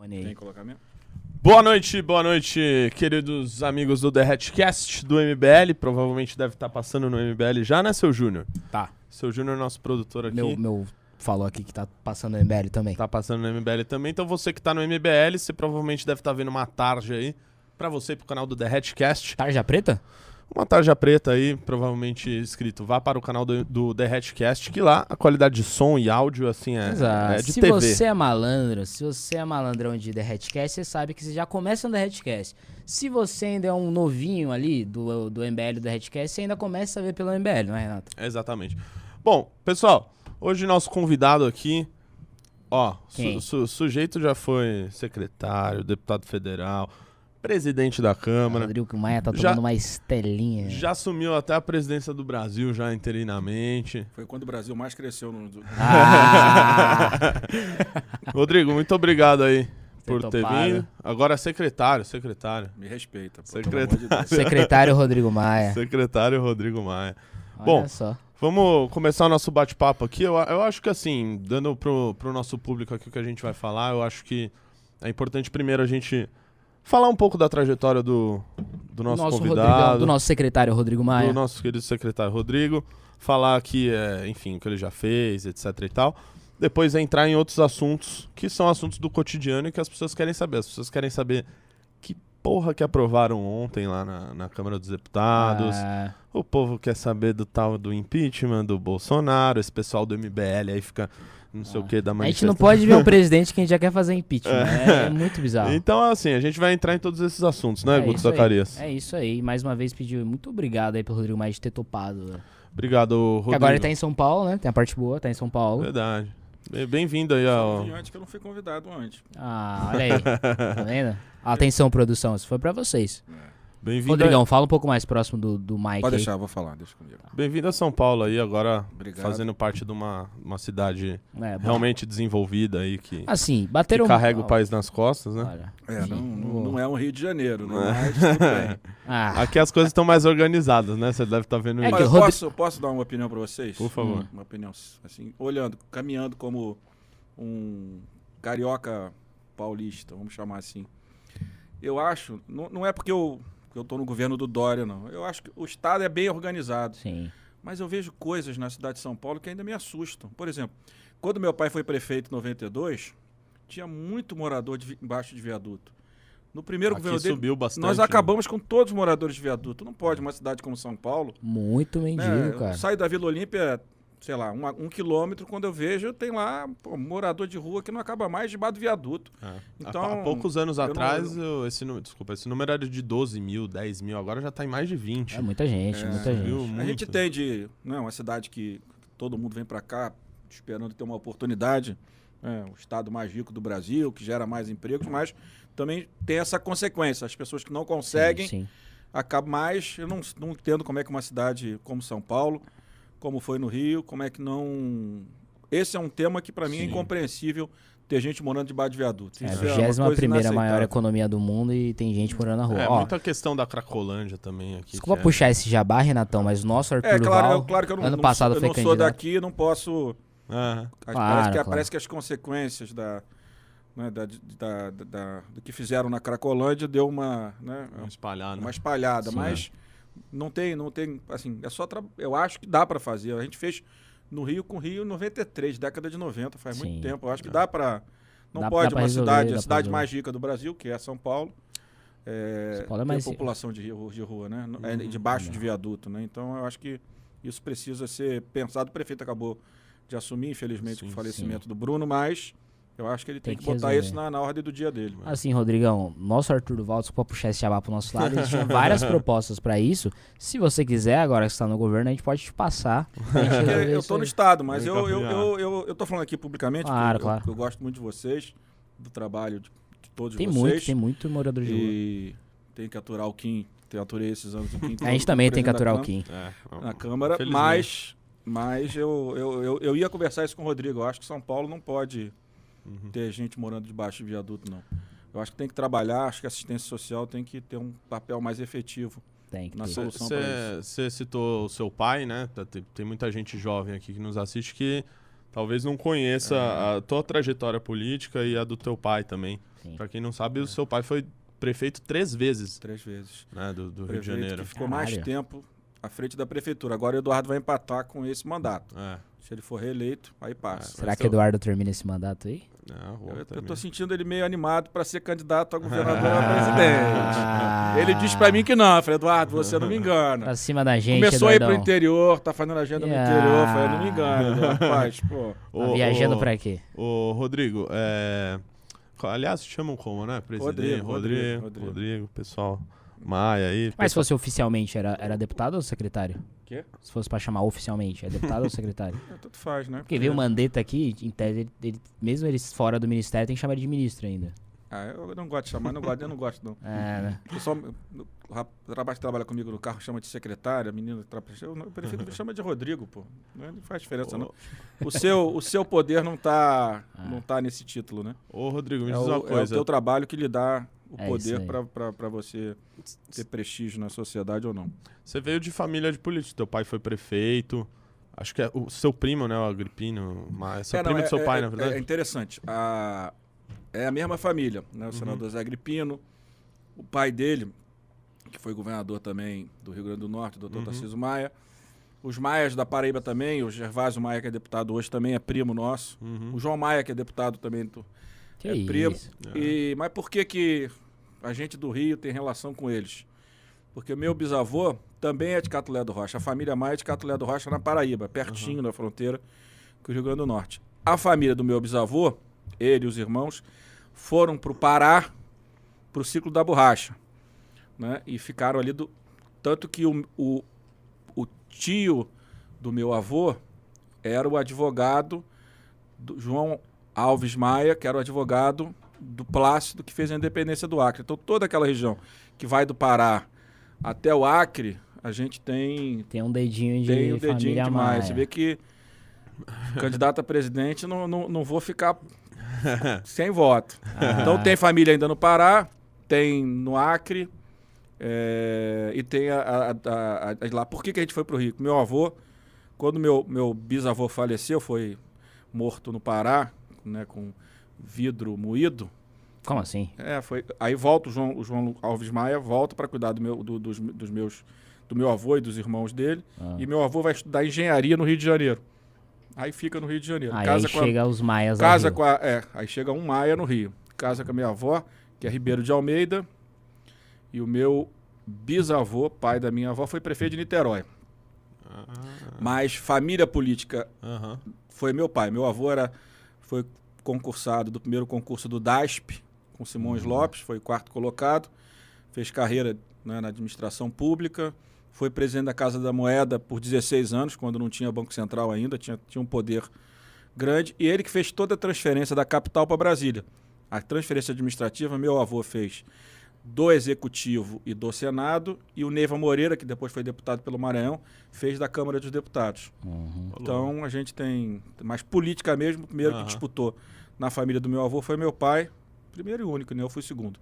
Tem que colocar mesmo? Boa noite, queridos amigos do Derretcast do MBL. Provavelmente deve estar passando no MBL já, né, seu Júnior? Tá. Seu Júnior é nosso produtor aqui. Meu falou aqui que tá passando no MBL também. Tá passando no MBL também. Então você que tá no MBL, você provavelmente deve estar vendo uma tarja aí pra você e pro canal do Derretcast. Tarja preta? Uma tarja preta aí, provavelmente escrito vá para o canal do Derretcast, que lá a qualidade de som e áudio, assim, é de se TV. você é malandro, se você é malandrão de Derretcast, você sabe que você já começa no Derretcast. Se você ainda é um novinho ali do MBL do Derretcast, você ainda começa a ver pelo MBL, não é, Renato? Exatamente. Bom, pessoal, hoje nosso convidado aqui, ó, sujeito já foi secretário, deputado federal, presidente da Câmara. Rodrigo Maia tá tomando uma estelinha. Já assumiu até a presidência do Brasil, já interinamente. Foi quando o Brasil mais cresceu no... Rodrigo, muito obrigado aí por ter topado. vindo. Agora é secretário. Me respeita, pô, Secretário. pelo amor de Deus. Secretário Rodrigo Maia. Secretário Rodrigo Maia. Olha Bom, só. vamos começar o nosso bate-papo aqui. Eu acho que assim, dando pro nosso público aqui o que a gente vai falar, eu acho que é importante primeiro a gente falar um pouco da trajetória do nosso convidado. Rodrigão, do nosso secretário Rodrigo Maia. Do nosso querido secretário Rodrigo. Falar aqui, enfim, o que ele já fez, etc e tal. Depois entrar em outros assuntos, que são assuntos do cotidiano e que as pessoas querem saber. As pessoas querem saber que porra que aprovaram ontem lá na Câmara dos Deputados. O povo quer saber do tal do impeachment, do Bolsonaro. Esse pessoal do MBL aí fica não sei o que da A gente manifestação. não pode ver um presidente que a gente já quer fazer impeachment. É muito bizarro. Então, assim, a gente vai entrar em todos esses assuntos, né, Guto isso aí. Zacarias? É isso aí. Mais uma vez pediu. Muito obrigado aí pro Rodrigo Maia de ter topado. Obrigado, Rodrigo. Que agora ele tá em São Paulo, né? Tem a parte boa, tá em São Paulo. Verdade. Bem-vindo aí Eu ao... vim antes que eu não fui convidado antes. Ah, olha aí. Tá vendo? Atenção, produção. Isso foi pra vocês. Bem-vindo Rodrigão, fala um pouco mais próximo do Mike. Pode aí. deixar, vou falar, deixa comigo. Bem-vindo a São Paulo aí, agora Obrigado. fazendo parte de uma cidade É, bom. realmente desenvolvida aí, que Assim, bateram... carrega o país nas costas, né? Olha. Não é um Rio de Janeiro, né? Mas tudo bem. Ah, Aqui as coisas estão mais organizadas, né? Você deve estar vendo É isso. que Mas posso dar uma opinião pra vocês? Por favor. Uma opinião, assim, caminhando como um carioca paulista, vamos chamar assim. Eu acho, não é porque eu tô no governo do Dória, não. Eu acho que o Estado é bem organizado. sim. Mas eu vejo coisas na cidade de São Paulo que ainda me assustam. Por exemplo, quando meu pai foi prefeito em 92, tinha muito morador embaixo de viaduto. No primeiro Aqui governo dele, subiu bastante. nós né? acabamos com todos os moradores de viaduto. Não pode uma cidade como São Paulo. Muito mendigo, Né? Eu cara. saio da Vila Olímpia, sei lá, um quilômetro, quando eu vejo, tem lá morador de rua que não acaba mais debaixo do viaduto. Então, Há poucos anos eu não- atrás, esse número era de 12 mil, 10 mil, agora já tá em mais de 20. É muita gente, muita viu? gente. A Muito. gente tem uma cidade que todo mundo vem para cá esperando ter uma oportunidade, o estado mais rico do Brasil, que gera mais empregos, mas também tem essa consequência. As pessoas que não conseguem Sim. acabam mais. Eu não entendo como é que uma cidade como São Paulo, como foi no Rio, como é que não... Esse é um tema que para mim é Sim. incompreensível ter gente morando debaixo de viaduto. É a Isso uma coisa 21ª maior inaceitável. economia do mundo e tem gente morando na rua. Ó, Muita questão da Cracolândia também aqui. desculpa que puxar esse jabá, Renatão, mas o nosso Arthur Claro, Duval, claro que eu não, ano não passado sou, eu foi não sou candidato. daqui, não posso... Aham. Claro. Parece que as consequências do que fizeram na Cracolândia deu uma Espalhar, né? uma espalhada, Sim. mas não tem, assim, eu acho que dá para fazer. A gente fez no Rio com o Rio em 93, década de 90, faz Sim. muito tempo. Eu acho que dá para... Não Dá pode pra uma resolver, cidade, dá a pra cidade resolver. mais rica do Brasil, que é São Paulo, São Paulo é ter mais- população de rua, né? Debaixo de viaduto, né? Então eu acho que isso precisa ser pensado. O prefeito acabou de assumir, infelizmente, Sim, o falecimento do Bruno, mas eu acho que ele tem Tem que que botar resolver. isso na ordem do dia dele. Assim, Rodrigão, nosso Arthur Duval, desculpa puxar esse jabá pro nosso lado, existem várias propostas pra isso. Se você quiser, agora que você tá no governo, a gente pode te passar. pra gente Porque resolver eu isso tô no aí. Estado, mas Vem eu, cá, eu, eu, eu tô falando aqui publicamente, Claro, porque claro. eu gosto muito de vocês, do trabalho de todos Tem vocês. muito morador de rua. E tem que aturar o Kim, aturei esses anos o Kim. A gente também tem que presidente da aturar o Câmara. Kim. Na Câmara, Felizmente. mas eu ia conversar isso com o Rodrigo. Eu acho que São Paulo não pode ter gente morando debaixo de viaduto, não. Eu acho que tem que trabalhar, acho que a assistência social tem que ter um papel mais efetivo Tem que na ter. solução para isso. Você citou o seu pai, né? Tem muita gente jovem aqui que nos assiste que talvez não conheça a tua trajetória política e a do teu pai também. Sim. Pra quem não sabe, o seu pai foi prefeito 3 vezes, 3 vezes. né, do Rio de Prefeito Janeiro. que ficou mais Caralho. tempo à frente da prefeitura. Agora o Eduardo vai empatar com esse mandato. É. Se ele for reeleito, aí passa. Será que Eduardo termina esse mandato aí? Não, Eu também. tô sentindo ele meio animado para ser candidato a governador ou a presidente. Ele disse para mim que não. Eu falei, Eduardo, você não me engana. Pra cima da gente, Começou a ir pro Eduardão. interior, tá fazendo agenda no interior. Eu falei, não me engana, Eduardo. Rapaz, pô. Tá viajando pra quê? Ô, Rodrigo, aliás, chamam como, né? Presidente, Rodrigo, pessoal. Maia aí. Mas se fosse oficialmente, era deputado ou secretário? Quê? Se fosse pra chamar oficialmente, é deputado ou secretário? Tanto faz, né? Porque veio o Mandetta aqui, em tese, mesmo eles fora do ministério, tem que chamar ele de ministro ainda. Eu não gosto de chamar, eu não gosto não. É, né? O pessoal, o rapaz que trabalha comigo no carro chama de secretária, a menina que trabalha, eu prefiro que chama de Rodrigo, pô. Não faz diferença, não. O seu poder não tá nesse título, né? Ô, Rodrigo, me É diz uma o coisa. teu trabalho que lhe dá o É poder isso aí. pra você ter prestígio na sociedade ou não. Você veio de família de políticos. Teu pai foi prefeito. Acho que é o seu primo, né? O Agripino. Seu primo do seu pai, na verdade. É interessante. É a mesma família, né? O senador Zé Agripino, o pai dele, que foi governador também do Rio Grande do Norte, o doutor Tarcísio Maia. Os Maias da Paraíba também, o Gervásio Maia, que é deputado hoje, também é primo nosso. O João Maia, que é deputado também, Que é primo. isso? Mas por que a gente do Rio tem relação com eles? Porque meu bisavô também é de Catulé do Rocha. A família Maia é de Catulé do Rocha, na Paraíba, pertinho da fronteira com o Rio Grande do Norte. A família do meu bisavô, ele e os irmãos, foram para o Pará, para o ciclo da borracha, né? E ficaram ali tanto que o tio do meu avô era o advogado do João Alves Maia, que era o advogado do Plácido, que fez a independência do Acre. Então, toda aquela região que vai do Pará até o Acre, a gente tem Tem um dedinho de um dedinho família demais. Maia. Você vê que candidato a presidente não vou ficar sem voto. Então tem família ainda no Pará, tem no Acre e tem lá. Por que a gente foi pro Rio? Meu avô, quando meu bisavô faleceu, foi morto no Pará, né, com vidro moído. Como assim? Aí volta o João Alves Maia, volta para cuidar do meu avô e dos irmãos dele. E meu avô vai estudar engenharia no Rio de Janeiro. Aí fica no Rio de Janeiro. Aí chega os Maias Casa ao Rio. aí chega um Maia no Rio. Casa com a minha avó, que é Ribeiro de Almeida. E o meu bisavô, pai da minha avó, foi prefeito de Niterói. Mas família política foi meu pai. Meu avô foi concursado do primeiro concurso do DASP, com Simões Lopes, foi 4º colocado. Fez carreira, né, na administração pública. Foi presidente da Casa da Moeda por 16 anos, quando não tinha Banco Central ainda, tinha um poder grande. E ele que fez toda a transferência da capital para Brasília. A transferência administrativa, meu avô fez do Executivo e do Senado, e o Neiva Moreira, que depois foi deputado pelo Maranhão, fez da Câmara dos Deputados. Então a gente tem... Mas política mesmo, o primeiro que disputou na família do meu avô foi meu pai, primeiro e único, né? Eu fui segundo.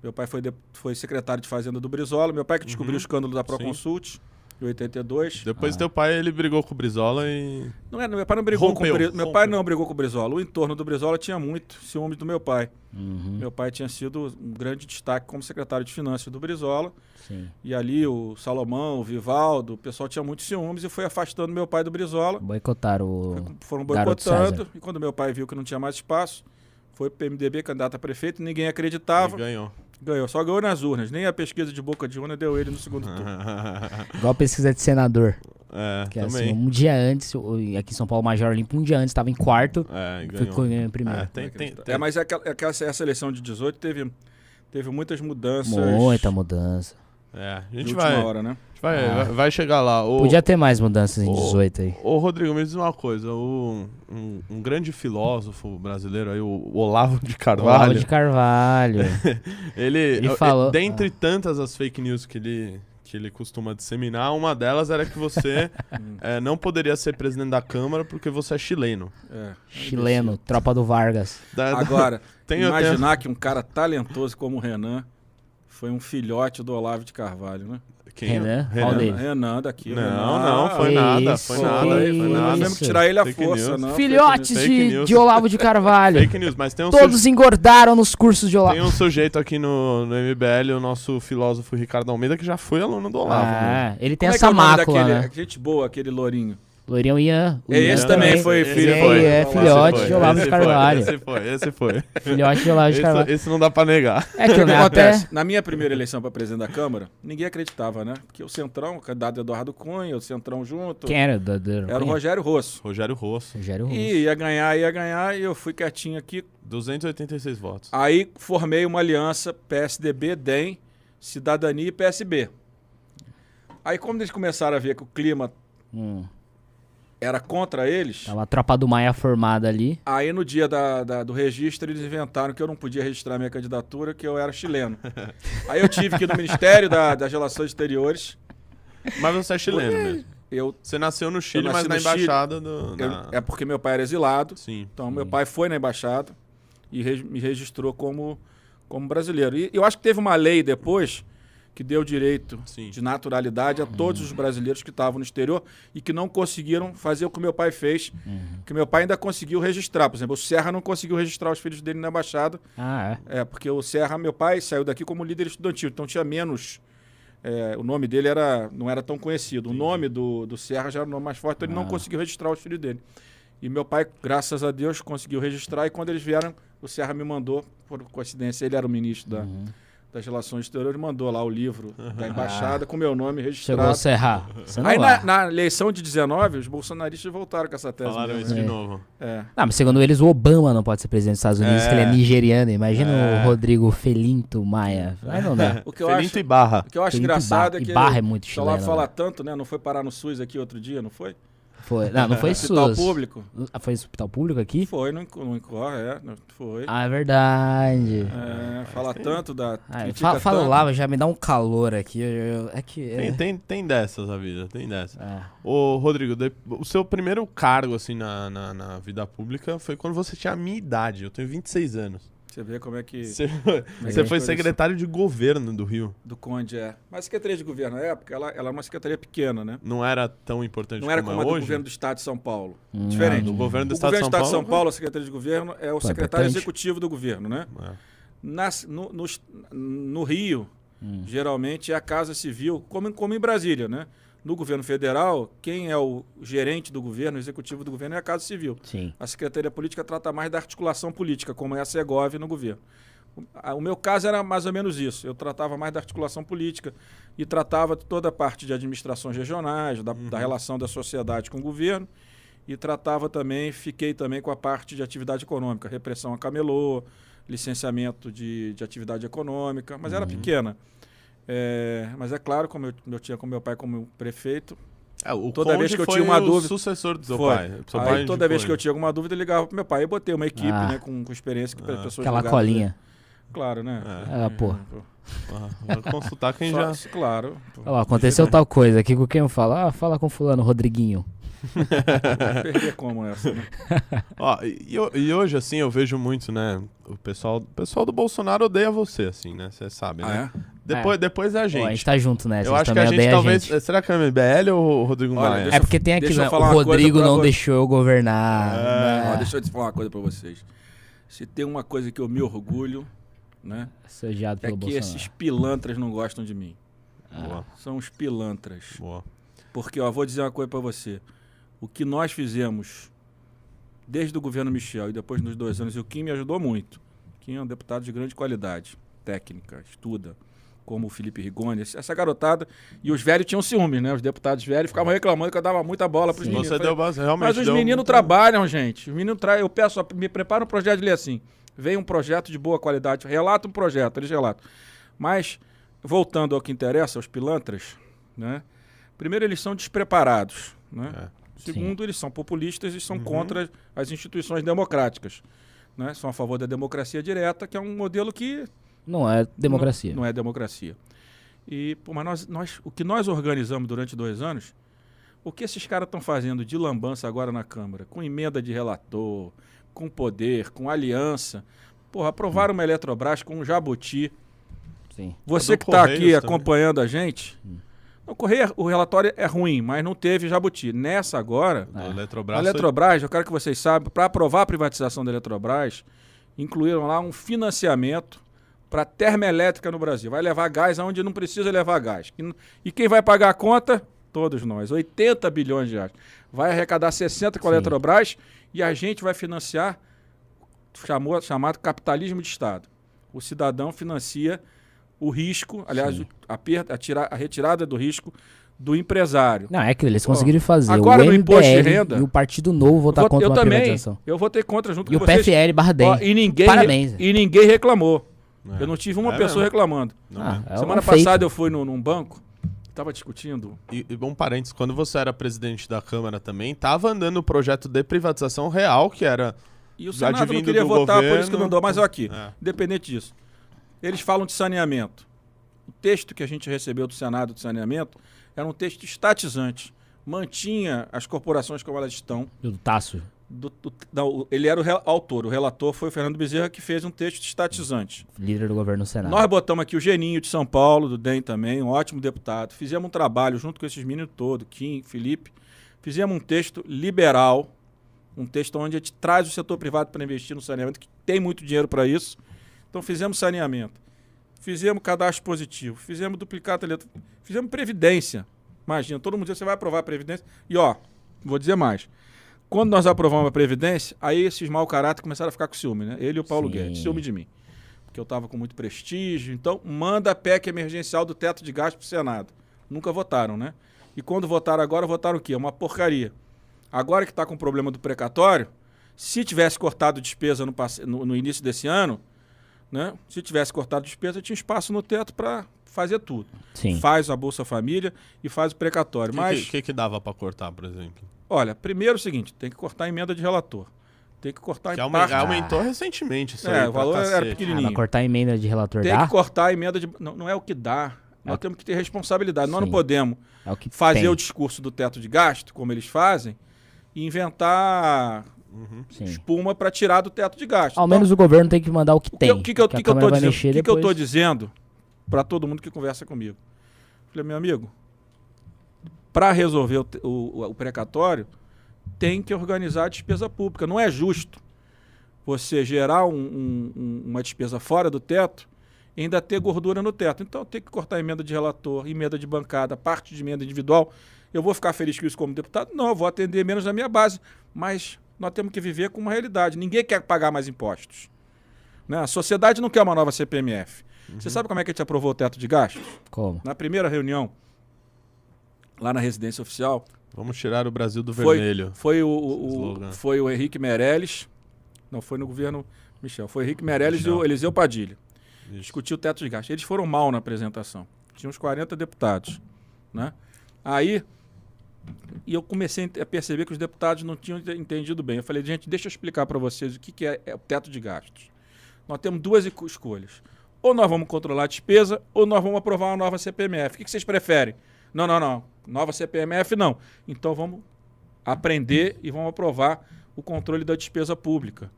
Meu pai foi secretário de Fazenda do Brizola. Meu pai que descobriu o escândalo da Proconsult, em 82. Depois teu pai, ele brigou com o Brizola e... Meu pai não brigou com o Brizola. Meu pai rompeu. não brigou com o Brizola. O entorno do Brizola tinha muito ciúmes do meu pai. Meu pai tinha sido um grande destaque como secretário de Finanças do Brizola. Sim. E ali o Salomão, o Vivaldo, o pessoal tinha muitos ciúmes e foi afastando meu pai do Brizola. Boicotaram o Foram Garoto boicotando. César. E quando meu pai viu que não tinha mais espaço, foi pro PMDB, candidato a prefeito, ninguém acreditava. Ele ganhou. Ganhou, só ganhou nas urnas. Nem a pesquisa de boca de urna deu ele no segundo turno. Igual a pesquisa de senador. Que é também. assim, um dia antes, aqui em São Paulo, Major Olímpio, um dia antes, estava em quarto, Ganhou. ficou em primeiro. Mas essa eleição de 18 teve muitas mudanças. Muita mudança. A De gente última hora, né? vai chegar lá. Podia ter mais mudanças em 18 aí. Ô, Rodrigo, me diz uma coisa. Um grande filósofo brasileiro aí, o Olavo de Carvalho. Olavo de Carvalho. ele falou... dentre tantas as fake news que ele costuma disseminar, uma delas era que você não poderia ser presidente da Câmara porque você é chileno. Chileno, tropa do Vargas. Agora, imaginar que um cara talentoso como o Renan foi um filhote do Olavo de Carvalho, né? Quem? Renan? Qual deles? Renan daqui. Não, foi Que nada, isso, foi nada, que foi isso. nada. Temos que tirar ele à Fake força, news. não. Filhotes Fake news. de Olavo de Carvalho. Fake news, mas tem um, Todos engordaram nos cursos de Olavo. tem um sujeito aqui no MBL, o nosso filósofo Ricardo Almeida, que já foi aluno do Olavo. né? Ele tem Como é que essa é o nome mácula, daquele, né? gente boa, aquele lourinho. Loirião Ian. O É, Ian esse também foi Esse filho. É filhote de Olavo de Carvalho. Esse foi. Filhote de Olavo de Carvalho. Esse não dá pra negar. É que O que né, acontece? até... Na minha primeira eleição para presidente da Câmara, ninguém acreditava, né? Porque o Centrão, o candidato Eduardo Cunha, o Centrão junto, Quem era? era o Rogério Rosso. Rogério Rosso, Rogério Rosso. E ia ganhar, e eu fui quietinho aqui. 286 votos. Aí formei uma aliança PSDB, DEM, Cidadania e PSB. Aí como eles começaram a ver que o clima era contra eles, Tava a tropa do Maia formada ali. aí no dia do registro eles inventaram que eu não podia registrar minha candidatura, que eu era chileno. Aí eu tive que ir no Ministério das Relações Exteriores. Mas você é chileno mesmo. Você nasceu no Chile, nasci mas na no Chile. embaixada do... É porque meu pai era exilado. Sim. Então, meu pai foi na embaixada e me registrou como brasileiro. E eu acho que teve uma lei depois que deu direito Sim. de naturalidade a todos os brasileiros que estavam no exterior e que não conseguiram fazer o que meu pai fez, que meu pai ainda conseguiu registrar. Por exemplo, o Serra não conseguiu registrar os filhos dele na embaixada, porque o Serra, meu pai, saiu daqui como líder estudantil, então tinha menos... o nome dele não era tão conhecido. O nome do Serra já era o nome mais forte, então ele não conseguiu registrar os filhos dele. E meu pai, graças a Deus, conseguiu registrar. E quando eles vieram, o Serra me mandou, por coincidência, ele era o ministro das Relações Exteriores, mandou lá o livro da embaixada com meu nome registrado. Chegou a Serra. Aí na eleição de 19, os bolsonaristas voltaram com essa tese. Falaram mesmo, isso né? de novo. Não, mas segundo eles, o Obama não pode ser presidente dos Estados Unidos, que ele é nigeriano. Imagina o Rodrigo Felinto Maia. Aí não dá. O que eu Felinto acho, e Barra. o que eu acho Felinto engraçado e é que Barra é muito o Olavo chileno, fala né? tanto, né? Não foi parar no SUS aqui outro dia, não foi? Foi. Não foi Hospital SUS. público. Foi hospital público aqui? Foi, no Incor, foi. Ah, é verdade. Fala tanto da... Ah, critica fala tanto. lá, já me dá um calor aqui. É que... Tem dessas a vida, tem dessas. É. Ô, Rodrigo, o seu primeiro cargo, assim, na vida pública foi quando você tinha a minha idade. Eu tenho 26 anos. Você vê como é que... Você é foi que secretário de governo do Rio. Do Conde, Mas a Secretaria de Governo, na época, ela é uma secretaria pequena, né? Não era tão importante Não era como como a é do hoje? governo do Estado de São Paulo. Diferente. Do governo do O Estado governo de do São Estado de São Paulo? Paulo, a Secretaria de Governo, é o secretário importante. executivo do governo, né? É. No Rio, geralmente é a Casa Civil, como em Brasília, né? No governo federal, quem é o gerente do governo, o executivo do governo, é a Casa Civil. Sim. A Secretaria Política trata mais da articulação política, como é a Segov no governo. O meu caso era mais ou menos isso. Eu tratava mais da articulação política e tratava toda a parte de administrações regionais, da relação da sociedade com o governo, e fiquei também com a parte de atividade econômica, repressão a camelô, licenciamento de atividade econômica, mas era pequena. Mas é claro, como eu tinha com meu pai como prefeito, toda vez que eu tinha uma dúvida, sucessor do seu foi. pai. Aí toda vez que eu tinha alguma dúvida, eu ligava pro meu pai. Eu botei uma equipe, né, com experiência que pessoas Aquela ligadas, colinha. né? Claro, né? Pô. Vou consultar quem já... Claro. Olha lá, aconteceu tal coisa aqui com quem eu falo. Fala com fulano, Rodriguinho. Perder como essa, né? E hoje, assim, eu vejo muito, né? O pessoal do Bolsonaro odeia você, assim, né? Você sabe, né? Depois é a gente. Pô, a gente tá junto nessa. Eu acho que a gente talvez... Será que é o MBL ou o Rodrigo Maia? É porque tem aqui, deixa eu né? falar O uma coisa Rodrigo pra não você. deixou eu governar. Deixa eu te falar uma coisa pra vocês. Se tem uma coisa que eu me orgulho, né? Sou odiado É pelo que Bolsonaro. esses pilantras não gostam de mim. Boa. São os pilantras. Boa. Porque, vou dizer uma coisa pra você. O que nós fizemos desde o governo Michel e depois nos 2 anos, e o Kim me ajudou muito. Kim é um deputado de grande qualidade técnica, estuda, como o Felipe Rigoni, essa garotada. E os velhos tinham ciúmes, né? Os deputados velhos ficavam reclamando que eu dava muita bola pros meninos. Você deu realmente. Mas os meninos trabalham, gente. Os meninos eu peço, me prepara um projeto de lei assim. Vem um projeto de boa qualidade, relata um projeto, eles relatam. Mas, voltando ao que interessa, aos pilantras, né? Primeiro, eles são despreparados, né? Segundo, eles são populistas e são contra as instituições democráticas, né? São a favor da democracia direta, que é um modelo que... Não é democracia. Não é democracia. Mas o que nós organizamos durante 2 anos, o que esses caras estão fazendo de lambança agora na Câmara, com emenda de relator, com poder, com aliança, aprovaram uma Eletrobras com um jabuti. Sim. Você A do que está Correios aqui também. acompanhando a gente, O relatório é ruim, mas não teve jabuti. Nessa agora, A a Eletrobras. Eletrobras, eu quero que vocês saibam, para aprovar a privatização da Eletrobras, incluíram lá um financiamento para termoelétrica no Brasil. Vai levar gás aonde não precisa levar gás. E quem vai pagar a conta? Todos nós. 80 bilhões de reais. Vai arrecadar 60 com a Sim. Eletrobras e a gente vai financiar chamado capitalismo de Estado. O cidadão financia o risco, aliás, a retirada do risco do empresário. Não, é que eles conseguiram fazer. agora O no imposto de MBL renda- e o Partido Novo votar contra uma privatização. Eu votei contra junto E o com vocês. PFL barra DEM. Ó, e Parabéns. ninguém reclamou. É. Eu não tive uma É pessoa mesmo. reclamando. Não, Ah, é. é Semana um feito. passada eu fui num banco, estava discutindo. E bom parênteses, quando você era presidente da Câmara também, tava andando o projeto de privatização real, que era... E o Senado não advindo queria do votar, por isso governo. que eu não dou. Mas ó, aqui, É. independente disso. Eles falam de saneamento. O texto que a gente recebeu do Senado de saneamento era um texto estatizante. Mantinha as corporações como elas estão. Do Tasso. Não, ele era o autor, o relator foi o Fernando Bezerra que fez um texto estatizante. Líder do governo no Senado. Nós botamos aqui o Geninho de São Paulo, do DEM também, um ótimo deputado. Fizemos um trabalho junto com esses meninos todos, Kim, Felipe. Fizemos um texto liberal, um texto onde a gente traz o setor privado para investir no saneamento, que tem muito dinheiro para isso. Então fizemos saneamento, fizemos cadastro positivo, fizemos duplicata eletrônica, fizemos previdência. Imagina, todo mundo diz, você vai aprovar a previdência. E ó, vou dizer mais. Quando nós aprovamos a previdência, aí esses mau caráter começaram a ficar com ciúme, né? Ele e o Paulo Sim. Guedes, ciúme de mim. Porque eu estava com muito prestígio. Então, manda a PEC emergencial do teto de gasto pro Senado. Nunca votaram, né? E quando votaram agora, votaram o quê? Uma porcaria. Agora que está com o problema do precatório, se tivesse cortado despesa no início desse ano, né? Se tivesse cortado despesa, tinha espaço no teto para fazer tudo. Sim. Faz a Bolsa Família e faz o precatório. Mas, O que dava pra cortar, por exemplo? olha, primeiro é o seguinte, tem que cortar a emenda de relator. Tem que cortar Que em parte... aumentou recentemente isso É, aí, o pra valor era cacete. pequenininho. Vai cortar a emenda de relator Tem dá? que cortar a emenda de... Não é o que dá. Nós temos que ter responsabilidade. Nós não Sim. podemos É o que fazer tem. o discurso do teto de gasto, como eles fazem, e inventar Sim. espuma para tirar do teto de gasto. Ao Então, menos o governo tem que mandar o que tem. O que eu a tô Câmara vai dizendo? mexer O que eu tô depois. dizendo para todo mundo que conversa comigo? Falei, meu amigo, para resolver o precatório, tem que organizar a despesa pública. Não é justo você gerar uma despesa fora do teto e ainda ter gordura no teto. Então tem que cortar emenda de relator, emenda de bancada, parte de emenda individual. Eu vou ficar feliz com isso como deputado? Não, eu vou atender menos na minha base. Mas nós temos que viver com uma realidade. Ninguém quer pagar mais impostos. Né? A sociedade não quer uma nova CPMF. Você sabe como é que a gente aprovou o teto de gastos? Como? Na primeira reunião, lá na residência oficial, Vamos tirar o Brasil do foi, vermelho. foi, Slogan. foi o Henrique Meirelles, não foi no governo Michel, foi o Henrique Meirelles e o Michel. Eliseu Padilha. Isso. Discutiu o teto de gastos. Eles foram mal na apresentação. Tinha uns 40 deputados. Né? Aí, e eu comecei a perceber que os deputados não tinham entendido bem. Eu falei, gente, deixa eu explicar para vocês o que é o teto de gastos. Nós temos duas escolhas. Ou nós vamos controlar a despesa, ou nós vamos aprovar uma nova CPMF. O que vocês preferem? Não. Nova CPMF não. Então vamos aprender e vamos aprovar o controle da despesa pública.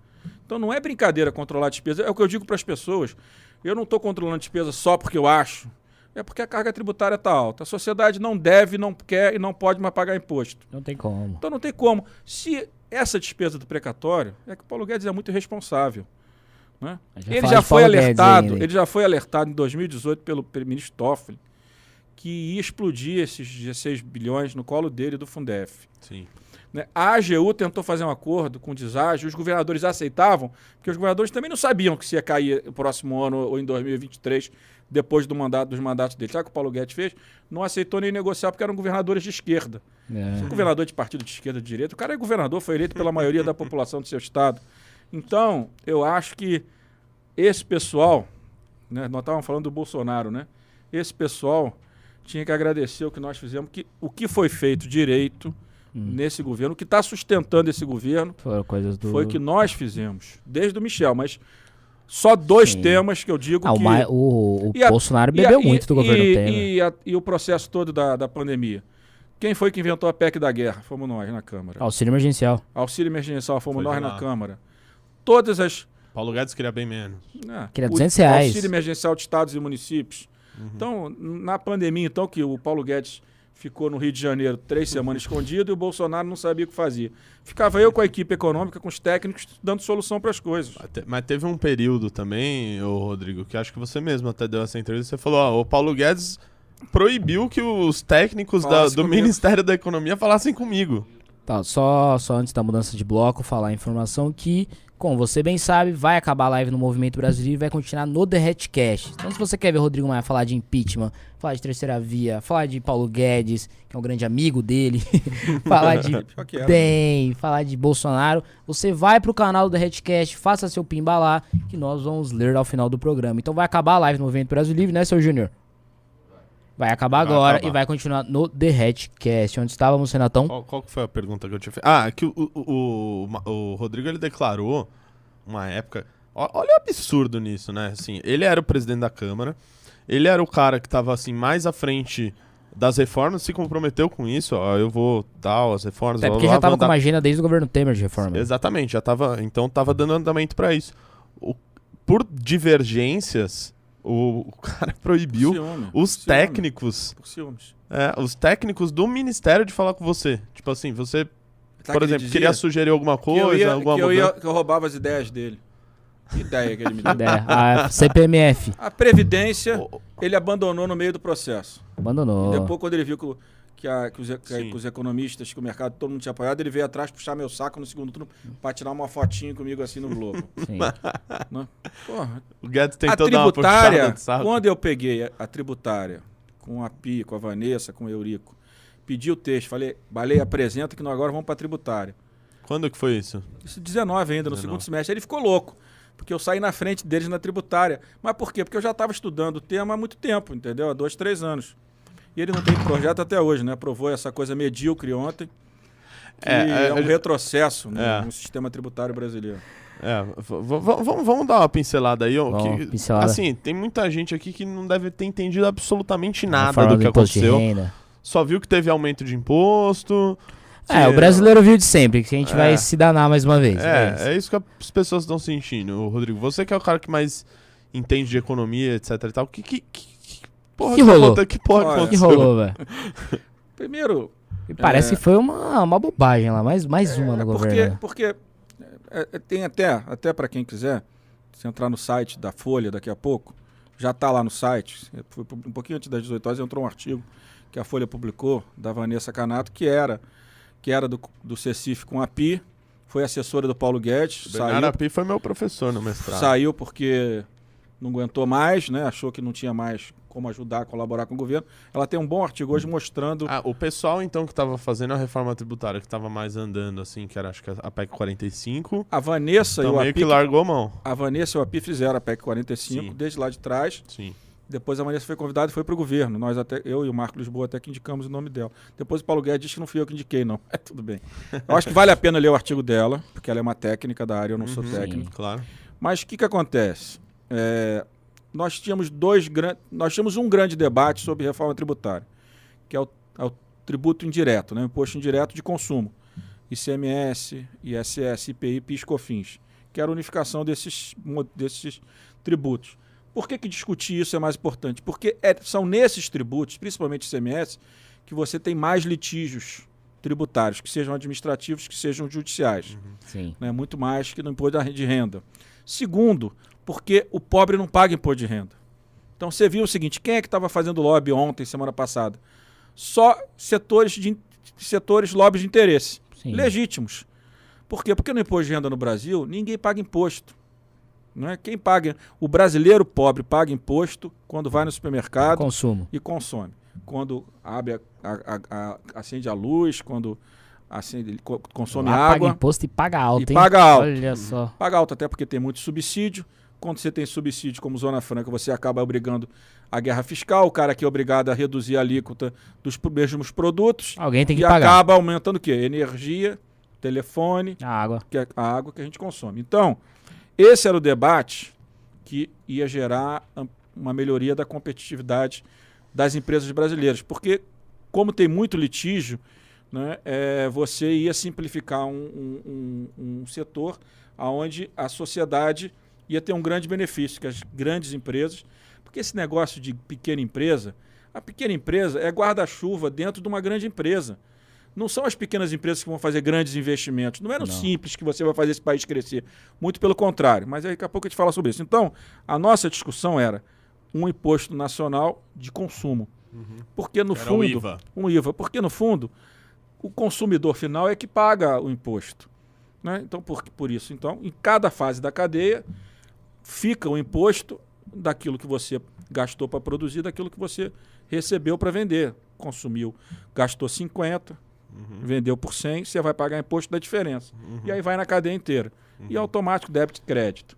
Então não é brincadeira controlar a despesa. É o que eu digo para as pessoas. Eu não estou controlando a despesa só porque eu acho. É porque a carga tributária está alta. A sociedade não deve, não quer e não pode mais pagar imposto. Não tem como. Então não tem como. Se essa despesa do precatório, é que o Paulo Guedes é muito irresponsável. Né? Ele já foi alertado, ele já foi alertado em 2018 pelo ministro Toffoli que ia explodir esses 16 bilhões no colo dele e do Fundef. Sim. Né? A AGU tentou fazer um acordo com o deságio, os governadores aceitavam, porque os governadores também não sabiam que se ia cair no próximo ano ou em 2023, depois dos mandatos dele. Sabe o que o Paulo Guedes fez? Não aceitou nem negociar porque eram governadores de esquerda. É. Governador de partido de esquerda, de direita, o cara é governador, foi eleito pela maioria da população do seu estado. Então, eu acho que esse pessoal, né, nós estávamos falando do Bolsonaro, né? Esse pessoal tinha que agradecer o que nós fizemos, o que foi feito direito nesse governo, o que está sustentando esse governo Foram coisas do... foi o que nós fizemos, desde o Michel, mas só dois Sim. temas que eu digo que... O E a- Bolsonaro e a- bebeu e- muito do governo e, Temer. e o processo todo da pandemia. Quem foi que inventou a PEC da guerra? Fomos nós na Câmara. Auxílio emergencial. Auxílio emergencial, fomos Foi nós de na lá. Câmara. Todas as... Paulo Guedes queria bem menos. né, Queria o R$200. Auxílio emergencial de estados e municípios. Então, na pandemia, então, que o Paulo Guedes ficou no Rio de Janeiro 3 semanas escondido e o Bolsonaro não sabia o que fazia. Ficava eu com a equipe econômica, com os técnicos, dando solução para as coisas. Mas teve um período também, ô Rodrigo, que acho que você mesmo até deu essa entrevista, você falou, ó, o Paulo Guedes proibiu que os técnicos do Ministério da Economia falassem comigo. Tá, só antes da mudança de bloco, falar a informação que, como você bem sabe, vai acabar a live no Movimento Brasileiro e vai continuar no Derretcast. Então, se você quer ver o Rodrigo Maia falar de impeachment, falar de terceira via, falar de Paulo Guedes, que é um grande amigo dele, falar de DEM, falar de Bolsonaro, você vai pro canal do Derretcast, faça seu pimba lá, que nós vamos ler ao final do programa. Então, vai acabar a live no Movimento Brasileiro, né, seu Júnior? Vai acabar agora e vai continuar no Derretcast. Onde estávamos, Renatão? Qual que foi a pergunta que eu tinha feito? Ah, que o Rodrigo, ele declarou uma época... Olha o absurdo nisso, né? Assim, ele era o presidente da Câmara, ele era o cara que estava assim, mais à frente das reformas, se comprometeu com isso, ó, eu vou tal, as reformas... Até porque já estava com uma agenda desde o governo Temer de reforma. Exatamente, já estava, então estava dando andamento para isso. Por divergências... O cara proibiu os técnicos. Os técnicos do ministério de falar com você. Tipo assim, você, por exemplo, queria sugerir alguma coisa, alguma mudança. Que eu roubava as ideias dele. Que ideia que ele me deu. A CPMF. A Previdência, ele abandonou no meio do processo. Abandonou. E depois, quando ele viu que os economistas, que o mercado todo mundo tinha apoiado, ele veio atrás puxar meu saco no segundo turno pra tirar uma fotinho comigo assim no Globo. Sim. Né? Porra, o Guedes tentou dar uma puxada de saco. Quando eu peguei a tributária com a Pi, com a Vanessa, com o Eurico, pedi o texto, falei, Baleia, apresenta que nós agora vamos pra tributária. Quando que foi isso? Isso 19 ainda, no segundo semestre. Aí ele ficou louco, porque eu saí na frente deles na tributária. Mas por quê? Porque eu já estava estudando o tema há muito tempo, entendeu? Há 2, 3 anos. E ele não tem projeto até hoje, né? Aprovou essa coisa medíocre ontem, que é um retrocesso no sistema tributário brasileiro. Vamos dar uma pincelada aí. Pincelada. Assim, tem muita gente aqui que não deve ter entendido absolutamente nada do que aconteceu. Só viu que teve aumento de imposto. O brasileiro viu de sempre, que a gente vai se danar mais uma vez. É isso que as pessoas estão sentindo. Rodrigo, você que é o cara que mais entende de economia, etc e tal, que rolou? Que rolou, velho? Primeiro... Parece que foi uma bobagem lá, mais uma no governo. Porque tem até para quem quiser, se entrar no site da Folha daqui a pouco, já está lá no site, foi um pouquinho antes das 18 horas, entrou um artigo que a Folha publicou, da Vanessa Canato, que era do CECIF com a Pi, foi assessora do Paulo Guedes. A Pi foi meu professor no mestrado. Saiu porque não aguentou mais, né? Achou que não tinha mais como ajudar a colaborar com o governo. Ela tem um bom artigo hoje mostrando... O pessoal, então, que estava fazendo a reforma tributária, que estava mais andando, assim, que era, acho que a PEC 45... A Vanessa e o API... que largou a mão. A Vanessa e o API fizeram a PEC 45, desde lá de trás. Sim. Depois a Vanessa foi convidada e foi para o governo. Eu e o Marco Lisboa até que indicamos o nome dela. Depois o Paulo Guedes disse que não fui eu que indiquei, não. Tudo bem. Eu acho que vale a pena ler o artigo dela, porque ela é uma técnica da área, eu não sou técnico. Sim, claro. Mas o que acontece? Nós tínhamos um grande debate sobre reforma tributária, que é o tributo indireto, né? O imposto indireto de consumo. ICMS, ISS, IPI, PIS, COFINS, que era a unificação desses tributos. Por que discutir isso é mais importante? Porque são nesses tributos, principalmente ICMS, que você tem mais litígios tributários, que sejam administrativos, que sejam judiciais. Sim. Né? Muito mais que no imposto de renda. Segundo, porque o pobre não paga imposto de renda. Então você viu o seguinte, quem é que estava fazendo lobby ontem, semana passada? Só setores lobbies de interesse. Sim. Legítimos. Por quê? Porque no imposto de renda no Brasil, ninguém paga imposto. Não é? Quem paga? O brasileiro pobre paga imposto quando vai no supermercado e consome. Quando acende a luz, quando consome água. Paga imposto e paga alto, hein? Paga alto. Olha só. Paga alto até porque tem muito subsídio. Quando você tem subsídio como Zona Franca, você acaba obrigando a guerra fiscal. O cara que é obrigado a reduzir a alíquota dos mesmos produtos. Alguém tem que pagar. E acaba aumentando o quê? Energia, telefone, a água que a gente consome. Então, esse era o debate que ia gerar uma melhoria da competitividade das empresas brasileiras. Porque, como tem muito litígio, né, você ia simplificar um setor onde a sociedade ia ter um grande benefício, que as grandes empresas... Porque esse negócio de pequena empresa, a pequena empresa é guarda-chuva dentro de uma grande empresa. Não são as pequenas empresas que vão fazer grandes investimentos. Não é no simples que você vai fazer esse país crescer. Muito pelo contrário. Mas daqui a pouco a gente fala sobre isso. Então, a nossa discussão era um imposto nacional de consumo. Porque no fundo... o IVA. Um IVA. Porque no fundo, o consumidor final é que paga o imposto. Né? Então, por isso, então, em cada fase da cadeia, fica o imposto daquilo que você gastou para produzir, daquilo que você recebeu para vender. Consumiu, gastou 50, vendeu por 100, você vai pagar imposto da diferença. E aí vai na cadeia inteira. E automático débito e crédito.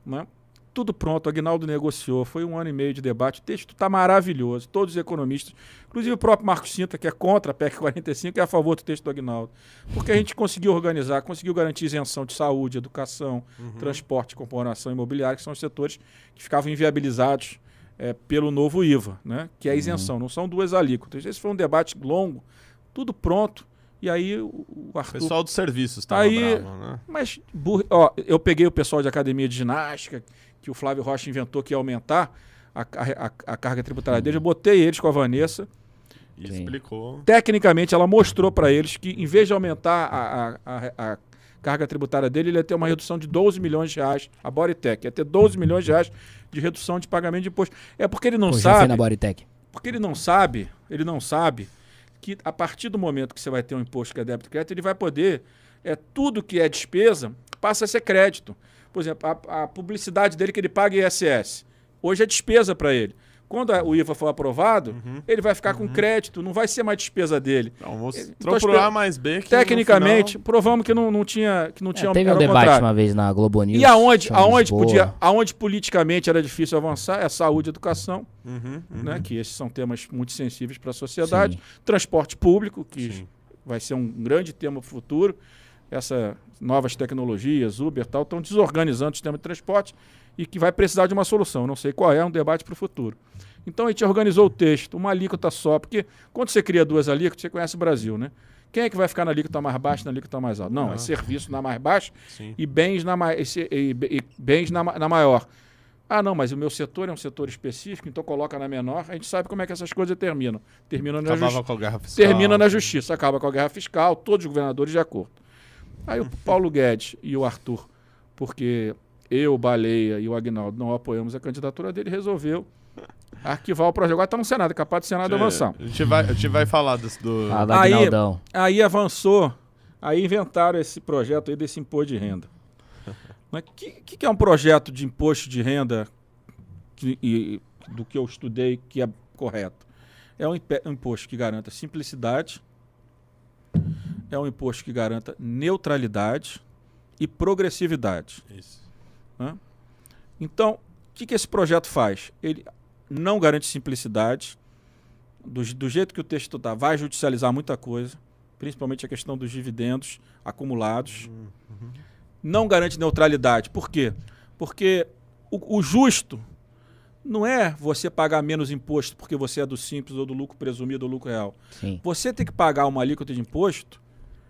Né? Tudo pronto, o Aguinaldo negociou, foi 1 ano e meio de debate, o texto está maravilhoso, todos os economistas, inclusive o próprio Marcos Cinta, que é contra a PEC 45, é a favor do texto do Aguinaldo. Porque a gente conseguiu organizar, conseguiu garantir isenção de saúde, educação, transporte, corporação imobiliária, que são os setores que ficavam inviabilizados pelo novo IVA, né? Que é a isenção, não são 2 alíquotas. Esse foi um debate longo, tudo pronto. E aí o Arthur... O pessoal dos serviços estava bravo, né? Mas, eu peguei o pessoal de academia de ginástica, que o Flávio Rocha inventou que ia aumentar a carga tributária deles. Eu botei eles com a Vanessa. E explicou. Tecnicamente, ela mostrou para eles que, em vez de aumentar a carga tributária dele, ele ia ter uma redução de 12 milhões de reais. A Bodytech ia ter 12 milhões de reais de redução de pagamento de imposto. É porque ele não Já foi sabe... na Bodytech. Porque ele não sabe que a partir do momento que você vai ter um imposto que é débito e crédito, ele vai poder, tudo que é despesa passa a ser crédito. Por exemplo, a publicidade dele que ele paga ISS, hoje é despesa para ele. Quando o IVA for aprovado, ele vai ficar com crédito, não vai ser mais despesa dele. Então, mostrou pro A mais B que tecnicamente, provamos que não tinha teve um debate uma vez na Globo News. E aonde politicamente era difícil avançar é saúde e educação, né, que esses são temas muito sensíveis para a sociedade. Sim. Transporte público, que vai ser um grande tema para o futuro. Essas novas tecnologias, Uber e tal, estão desorganizando o sistema de transporte e que vai precisar de uma solução. Não sei qual é um debate para o futuro. Então a gente organizou o texto, uma alíquota só, porque quando você cria 2 alíquotas, você conhece o Brasil, né? Quem é que vai ficar na alíquota mais baixa e na alíquota mais alta? Não, é serviço na mais baixa e bens na maior. Ah, não, mas o meu setor é um setor específico, então coloca na menor. A gente sabe como é que essas coisas terminam. Acabava com a guerra fiscal. Termina na justiça, acaba com a guerra fiscal, todos os governadores de acordo. Aí o Paulo Guedes e o Arthur, porque eu, Baleia e o Aguinaldo não apoiamos a candidatura dele, resolveu arquivar o projeto. Agora está no Senado, é capaz do Senado avançar. A gente vai falar do... Aí avançou, aí inventaram esse projeto aí desse imposto de renda. Mas o que é um projeto de imposto de renda do que eu estudei que é correto? É um imposto que garanta simplicidade, é um imposto que garanta neutralidade e progressividade. Isso. Né? Então, o que esse projeto faz? Ele não garante simplicidade, do jeito que o texto está, vai judicializar muita coisa, principalmente a questão dos dividendos acumulados. Não garante neutralidade. Por quê? Porque o justo não é você pagar menos imposto porque você é do simples ou do lucro presumido ou lucro real. Sim. Você tem que pagar uma alíquota de imposto,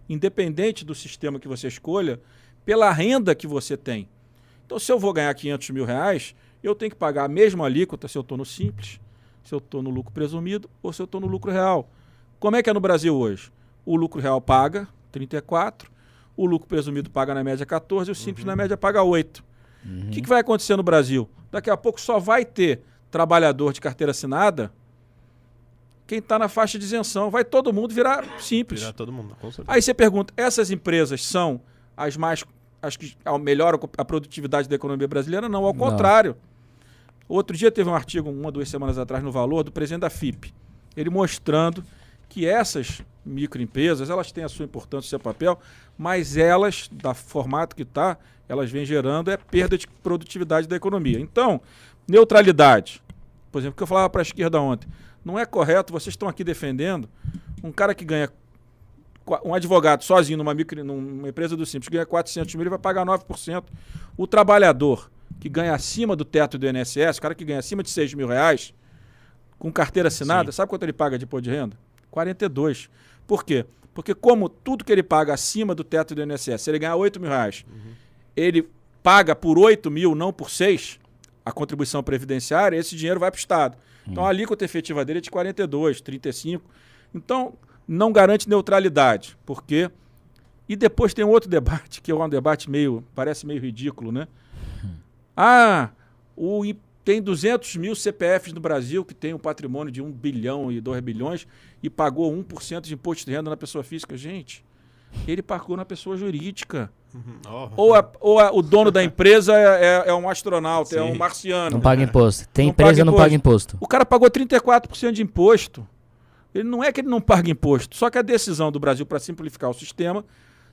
independente do sistema que você escolha, pela renda que você tem. Então, se eu vou ganhar 500 mil reais, eu tenho que pagar a mesma alíquota se eu estou no simples, se eu estou no lucro presumido ou se eu estou no lucro real. Como é que é no Brasil hoje? O lucro real paga 34%, o lucro presumido paga na média 14% e o simples na média paga 8%. O que vai acontecer no Brasil? Daqui a pouco só vai ter trabalhador de carteira assinada quem está na faixa de isenção. Vai todo mundo virar simples. Virar todo mundo, com certeza. Aí você pergunta, essas empresas são as que melhoram a produtividade da economia brasileira? Não, ao contrário. Outro dia teve um artigo, 1 ou 2 semanas atrás, no Valor, do presidente da FIP. Ele mostrando que essas microempresas, elas têm a sua importância, o seu papel, mas elas, da formato que está, elas vêm gerando perda de produtividade da economia. Então, neutralidade. Por exemplo, o que eu falava para a esquerda ontem. Não é correto, vocês estão aqui defendendo um cara que ganha, um advogado sozinho numa empresa do Simples, ganha 400 mil, ele vai pagar 9%. O trabalhador que ganha acima do teto do INSS, o cara que ganha acima de 6 mil reais, com carteira assinada, sabe quanto ele paga de imposto de renda? 42. Por quê? Porque como tudo que ele paga acima do teto do INSS, se ele ganhar 8 mil reais, ele paga por 8 mil, não por 6, a contribuição previdenciária, esse dinheiro vai para o Estado. Então a alíquota efetiva dele é de 42%, 35%. Então não garante neutralidade, porque... E depois tem um outro debate, que é um debate parece meio ridículo, né? Tem 200 mil CPFs no Brasil que tem um patrimônio de 1 bilhão e 2 bilhões e pagou 1% de imposto de renda na pessoa física. Gente, ele pagou na pessoa jurídica. O dono da empresa é um astronauta, é um marciano. Não paga imposto. Tem empresa, não paga imposto. O cara pagou 34% de imposto. Ele não é que ele não paga imposto, só que a decisão do Brasil para simplificar o sistema,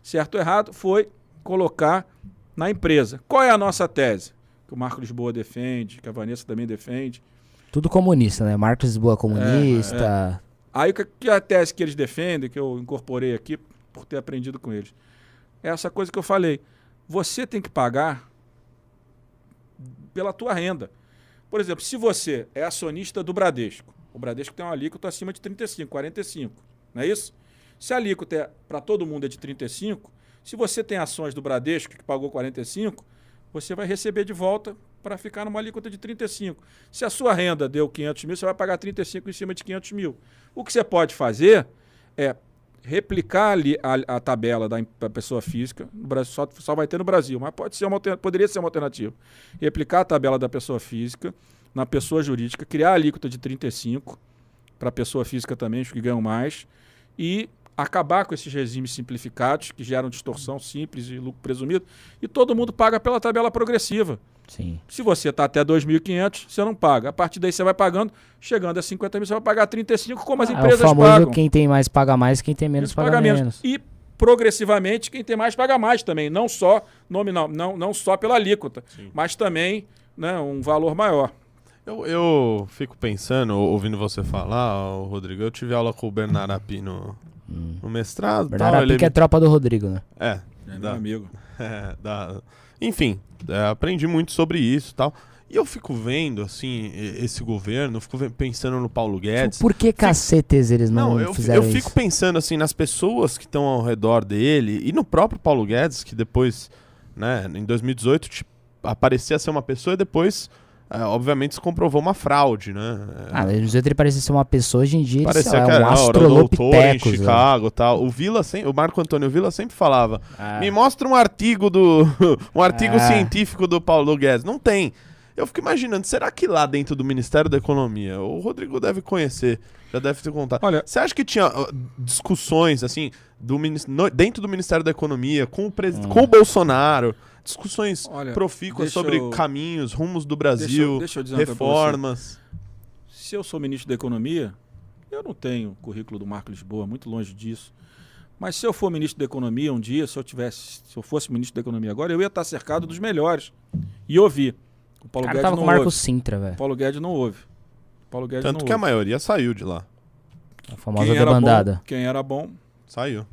certo ou errado, foi colocar na empresa. Qual é a nossa tese? Que o Marco Lisboa defende, que a Vanessa também defende. Tudo comunista, né? Marcos Lisboa comunista. Aí que a tese que eles defendem, que eu incorporei aqui por ter aprendido com eles, é essa coisa que eu falei. Você tem que pagar pela tua renda. Por exemplo, se você é acionista do Bradesco, o Bradesco tem uma alíquota acima de 35, 45, não é isso? Se a alíquota para todo mundo é de 35, se você tem ações do Bradesco que pagou 45, você vai receber de volta para ficar numa alíquota de 35. Se a sua renda deu 500 mil, você vai pagar 35 em cima de 500 mil. O que você pode fazer é replicar ali a tabela da pessoa física, no Brasil, só vai ter no Brasil, mas poderia ser uma alternativa. Replicar a tabela da pessoa física na pessoa jurídica, criar a alíquota de 35 para a pessoa física também, os que ganham mais, e acabar com esses regimes simplificados que geram distorção simples e lucro presumido, e todo mundo paga pela tabela progressiva. Sim. Se você está até 2.500, você não paga. A partir daí você vai pagando, chegando a 50 mil, você vai pagar 35, como as empresas pagam. É o famoso pagam. Quem tem mais paga mais, quem tem menos paga menos. E progressivamente, quem tem mais paga mais também, não só nominal, não só pela alíquota, mas também, né, um valor maior. Eu fico pensando, ouvindo você falar, Rodrigo, eu tive aula com o Bernardo Api no mestrado. Bernardo Api que é tropa do Rodrigo, né? É meu amigo. Enfim, aprendi muito sobre isso e tal. E eu fico vendo, assim, esse governo, pensando no Paulo Guedes. Por que cacetes eles não fizeram isso? Eu fico pensando, assim, nas pessoas que estão ao redor dele e no próprio Paulo Guedes, que depois, né, em 2018, aparecia ser uma pessoa e depois... obviamente se comprovou uma fraude, né? Em 2018 ele parecia ser uma pessoa, hoje em dia ele parecia que é um doutor em astrolopithecus. Chicago e tal. O Marco Antônio Villa sempre falava, me mostra um artigo científico do Paulo Guedes. Não tem. Eu fico imaginando, será que lá dentro do Ministério da Economia, o Rodrigo deve conhecer, já deve ter contado. Olha, você acha que tinha discussões, assim, dentro do Ministério da Economia, com o Bolsonaro, discussões profícuas sobre caminhos, rumos do Brasil, deixa eu dizer reformas? Se eu sou ministro da Economia, eu não tenho o currículo do Marco Lisboa, muito longe disso. Mas se eu for ministro da Economia um dia, se eu fosse ministro da Economia agora, eu ia estar cercado dos melhores. E ouvir. O Paulo Guedes tava não com o Marco ouve. Sintra, velho. O Paulo Guedes não ouve. Tanto que a maioria saiu de lá. A famosa debandada. Quem era bom, saiu.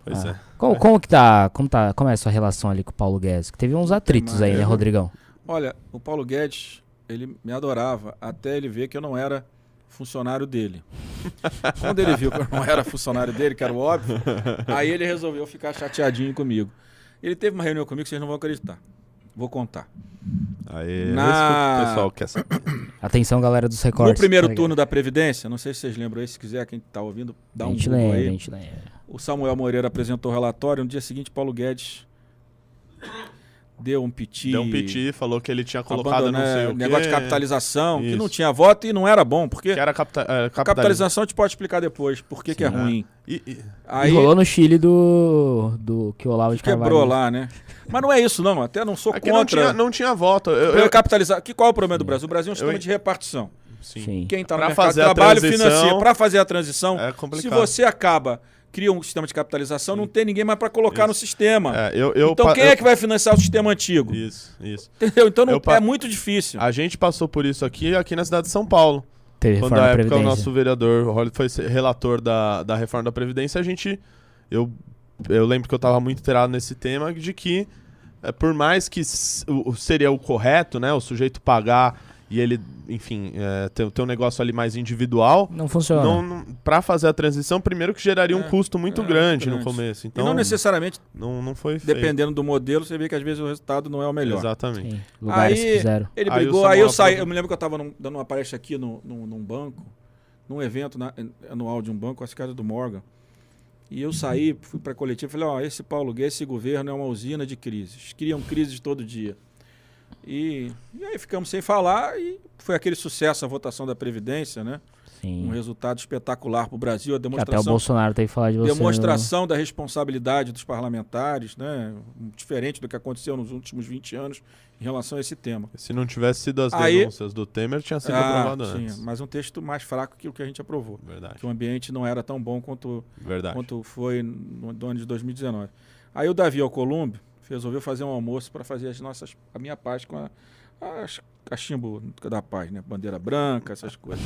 Pois é. Como é a sua relação ali com o Paulo Guedes? Que teve uns atritos aí, né, Rodrigão? Olha, o Paulo Guedes, ele me adorava até ele ver que eu não era funcionário dele. Quando ele viu que eu não era funcionário dele, que era o óbvio, aí ele resolveu ficar chateadinho comigo. Ele teve uma reunião comigo que vocês não vão acreditar. Vou contar. Aí, o pessoal quer saber. Atenção, galera dos recortes. No primeiro turno da Previdência, não sei se vocês lembram aí, se quiser, quem está ouvindo, dá um Google aí. A gente lembra. O Samuel Moreira apresentou o relatório, no dia seguinte Paulo Guedes deu um piti. Falou que ele tinha colocado não sei o quê. Negócio de capitalização, que não tinha voto e não era bom, porque que era capitalização a gente pode explicar depois, por que é ruim. Aí rolou no Chile do que o Olavo de Carvalho quebrou lá, né? Mas não é isso não, até não sou contra. Não tinha voto. Capitalizar. Qual é o problema do Brasil? O Brasil é um sistema de repartição. Sim. Quem está no mercado de trabalho financia. Para fazer a transição, se você cria um sistema de capitalização, não tem ninguém mais para colocar no sistema. Então quem é que vai financiar o sistema antigo? Isso. Entendeu? Então é muito difícil. A gente passou por isso aqui na cidade de São Paulo. Quando na época o nosso vereador foi relator da reforma da Previdência, eu lembro que eu estava muito inteirado nesse tema de que por mais que seria o correto, né, o sujeito pagar e ele, enfim, tem um negócio ali mais individual, Não funciona. Pra fazer a transição, primeiro que geraria um custo muito grande no começo. Então, e não necessariamente, não foi feito. dependendo do modelo, você vê que às vezes o resultado não é o melhor. Exatamente. Sim, lugares que fizeram. Ele Aí brigou, o aí eu Samuel saí. Eu me lembro que eu estava dando uma palestra aqui num banco, num evento anual de um banco, a casa do Morgan. E eu saí, fui para a coletiva e falei, esse Paulo Guedes, esse governo é uma usina de crises. Criam crises todo dia. E aí ficamos sem falar e foi aquele sucesso a votação da Previdência, né? Sim. Um resultado espetacular para o Brasil, a Até o demonstração, Bolsonaro tem que falar de você. demonstração da responsabilidade dos parlamentares, né? Diferente do que aconteceu nos últimos 20 anos em relação a esse tema. Se não tivesse sido as Aí- denúncias do Temer, tinha sido aprovado antes. Mas um texto mais fraco que o que a gente aprovou. Verdade. Que o ambiente não era tão bom quanto foi no ano de 2019. Aí o Davi Alcolumbre resolveu fazer um almoço para fazer a minha paz com a cachimbo da paz, né? Bandeira branca, essas coisas.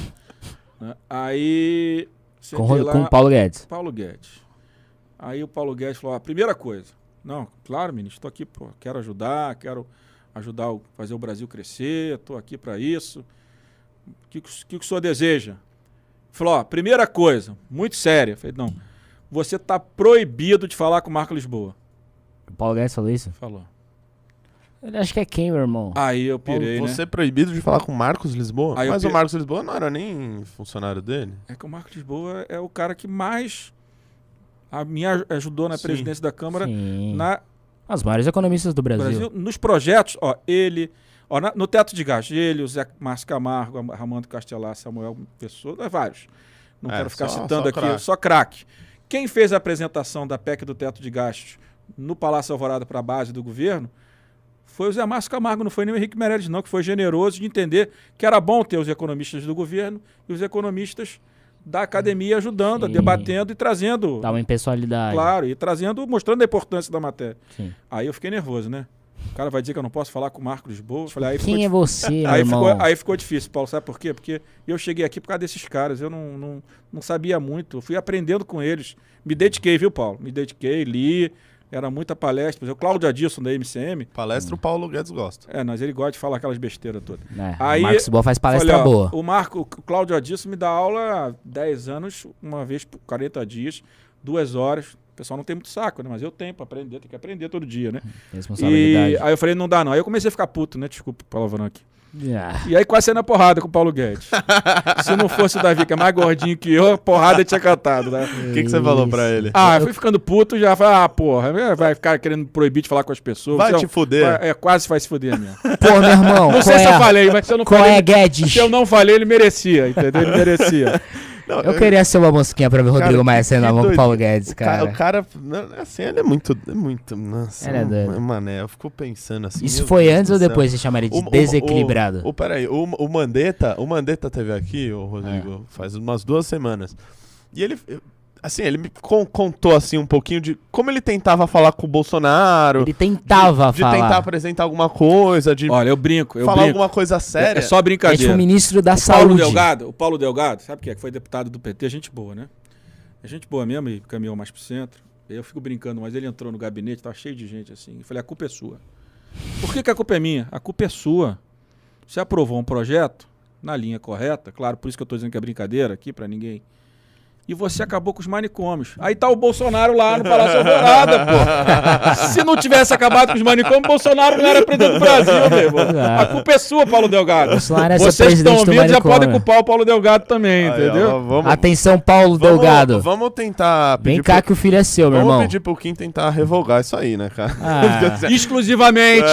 Né? Aí... Com sentei lá, o Paulo Guedes. Paulo Guedes. Aí o Paulo Guedes falou, a primeira coisa, não, claro, ministro, estou aqui, quero ajudar fazer o Brasil crescer, estou aqui para isso. O que o senhor deseja? Falou, primeira coisa, muito séria. Falei, não, você está proibido de falar com o Marco Lisboa. O Paulo Guedes falou isso? Falou. Ele acha que é quem, meu irmão? Aí eu pirei, Você é proibido de falar com o Marcos Lisboa? Aí Mas o Marcos Lisboa não era nem funcionário dele? É que o Marco Lisboa é o cara que mais me ajudou na Sim. presidência da Câmara, Sim. na Os maiores economistas do Brasil. nos projetos, no teto de gastos, ele, o Zé Márcio Camargo, Ramando Castelar, Samuel Pessoa, vários. Não quero ficar citando aqui, craque. só craque. Quem fez a apresentação da PEC do teto de gastos no Palácio Alvorada para a base do governo foi o Zé Márcio Camargo, não foi nem o Henrique Meirelles, não, que foi generoso de entender que era bom ter os economistas do governo e os economistas da academia ajudando, Sim. debatendo e trazendo, Dá uma impessoalidade. claro, e mostrando a importância da matéria. Sim. Aí eu fiquei nervoso, né? O cara vai dizer que eu não posso falar com o Marco Lisboa. Eu falei, Quem é você, meu aí irmão? aí ficou difícil, Paulo. Sabe por quê? Porque eu cheguei aqui por causa desses caras. Eu não sabia muito. Eu fui aprendendo com eles. Me dediquei, viu, Paulo? Me dediquei, li. Era muita palestra. O Cláudio Adilson, da MCM. Palestra o Paulo Guedes gosta. Mas ele gosta de falar aquelas besteiras todas. O Marcos Boa faz palestra falei, boa. O Cláudio Adilson me dá aula há 10 anos, uma vez por 40 dias, 2 horas. O pessoal não tem muito saco, né? Mas eu tenho pra aprender, tem que aprender todo dia, né? Responsabilidade. E aí eu falei, não dá não. Aí eu comecei a ficar puto, né? Desculpa o palavrão aqui. Ah, E aí quase saí na porrada com o Paulo Guedes. Se não fosse o Davi, que é mais gordinho que eu, a porrada tinha cantado, né? O que você falou pra ele? Eu fui ficando puto já. Falei, porra, vai ficar querendo proibir de falar com as pessoas. Vai te fuder. Quase vai se fuder mesmo. Pô, meu irmão. Não sei se eu falei, mas se eu não Qual falei, é, Guedes? se eu não falei, ele merecia, entendeu? Ele merecia. Não, Eu queria ser uma mosquinha pra ver o Rodrigo Cara, Maia saindo que na mão com o doido. Paulo Guedes, cara. O cara, assim, ele é muito, nossa, Ele é doido. mané, eu fico pensando assim. Isso meu foi Deus antes do ou céu. depois você chamaria de desequilibrado? Peraí, o Mandetta teve aqui, o Rodrigo, faz umas 2 semanas. E ele, assim, ele me contou assim um pouquinho de como ele tentava falar com o Bolsonaro. Ele tentava de falar. tentar apresentar alguma coisa, de Olha, eu brinco. falar alguma coisa séria. É só Ele brincadeira. foi o ministro da Paulo Saúde. o Paulo Delgado, sabe o que é? Que foi deputado do PT, gente boa, né? É gente boa mesmo e caminhou mais pro centro. Eu fico brincando, mas ele entrou no gabinete, tava cheio de gente assim. Eu falei, a culpa é sua. Por que a culpa é minha? A culpa é sua. Você aprovou um projeto na linha correta, claro, por isso que eu tô dizendo que é brincadeira aqui, pra ninguém. E você acabou com os manicômios. Aí tá o Bolsonaro lá no Palácio Alvorada, pô. Se não tivesse acabado com os manicômios, o Bolsonaro não era presidente do Brasil, meu irmão. A culpa é sua, Paulo Delgado. Bolsonaro é seu Vocês que estão presidente do ouvindo já manicômio. podem culpar o Paulo Delgado também, entendeu? Ó, vamos, Atenção, Paulo Delgado. Vamos tentar pedir Vem cá que o filho é seu, meu Vamos irmão. pedir pro Kim tentar revogar isso aí, né, cara? Exclusivamente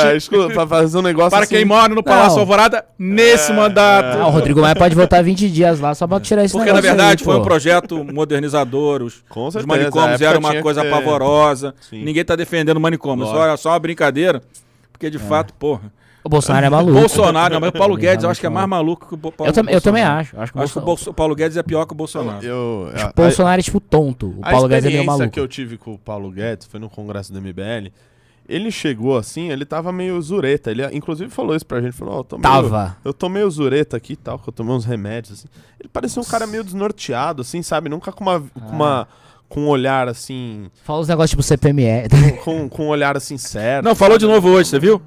Pra fazer um negócio para assim. quem mora no Palácio Não. Alvorada nesse mandato. Ah, o Rodrigo Maia pode voltar 20 dias lá só pra tirar esse Porque, na negócio verdade, aí, foi pô. um projeto modernizador. Os certeza, manicômios a eram época uma tinha coisa que ter. pavorosa. Sim. Ninguém tá defendendo o manicômio. Só uma brincadeira. Porque, de fato, porra. O Bolsonaro é maluco. Bolsonaro, não, mas o Paulo Ele Guedes eu acho realmente que é mais maluco que o Paulo Eu também Bolsonaro. acho. Acho que Acho que o Paulo Guedes é pior que o Bolsonaro. o Bolsonaro é tipo tonto. O Paulo Guedes é meio A experiência maluco. que eu tive com o Paulo Guedes foi no congresso do MBL. Ele chegou assim, ele tava meio zureta. Ele, inclusive, falou isso pra gente. Falou, eu tô meio zureta aqui e tal, que eu tomei uns remédios, assim. Ele parecia um cara meio desnorteado, assim, sabe? Nunca com um olhar, assim... Fala uns negócios tipo CPME. com um olhar, assim, certo. Não, falou de novo hoje, você viu?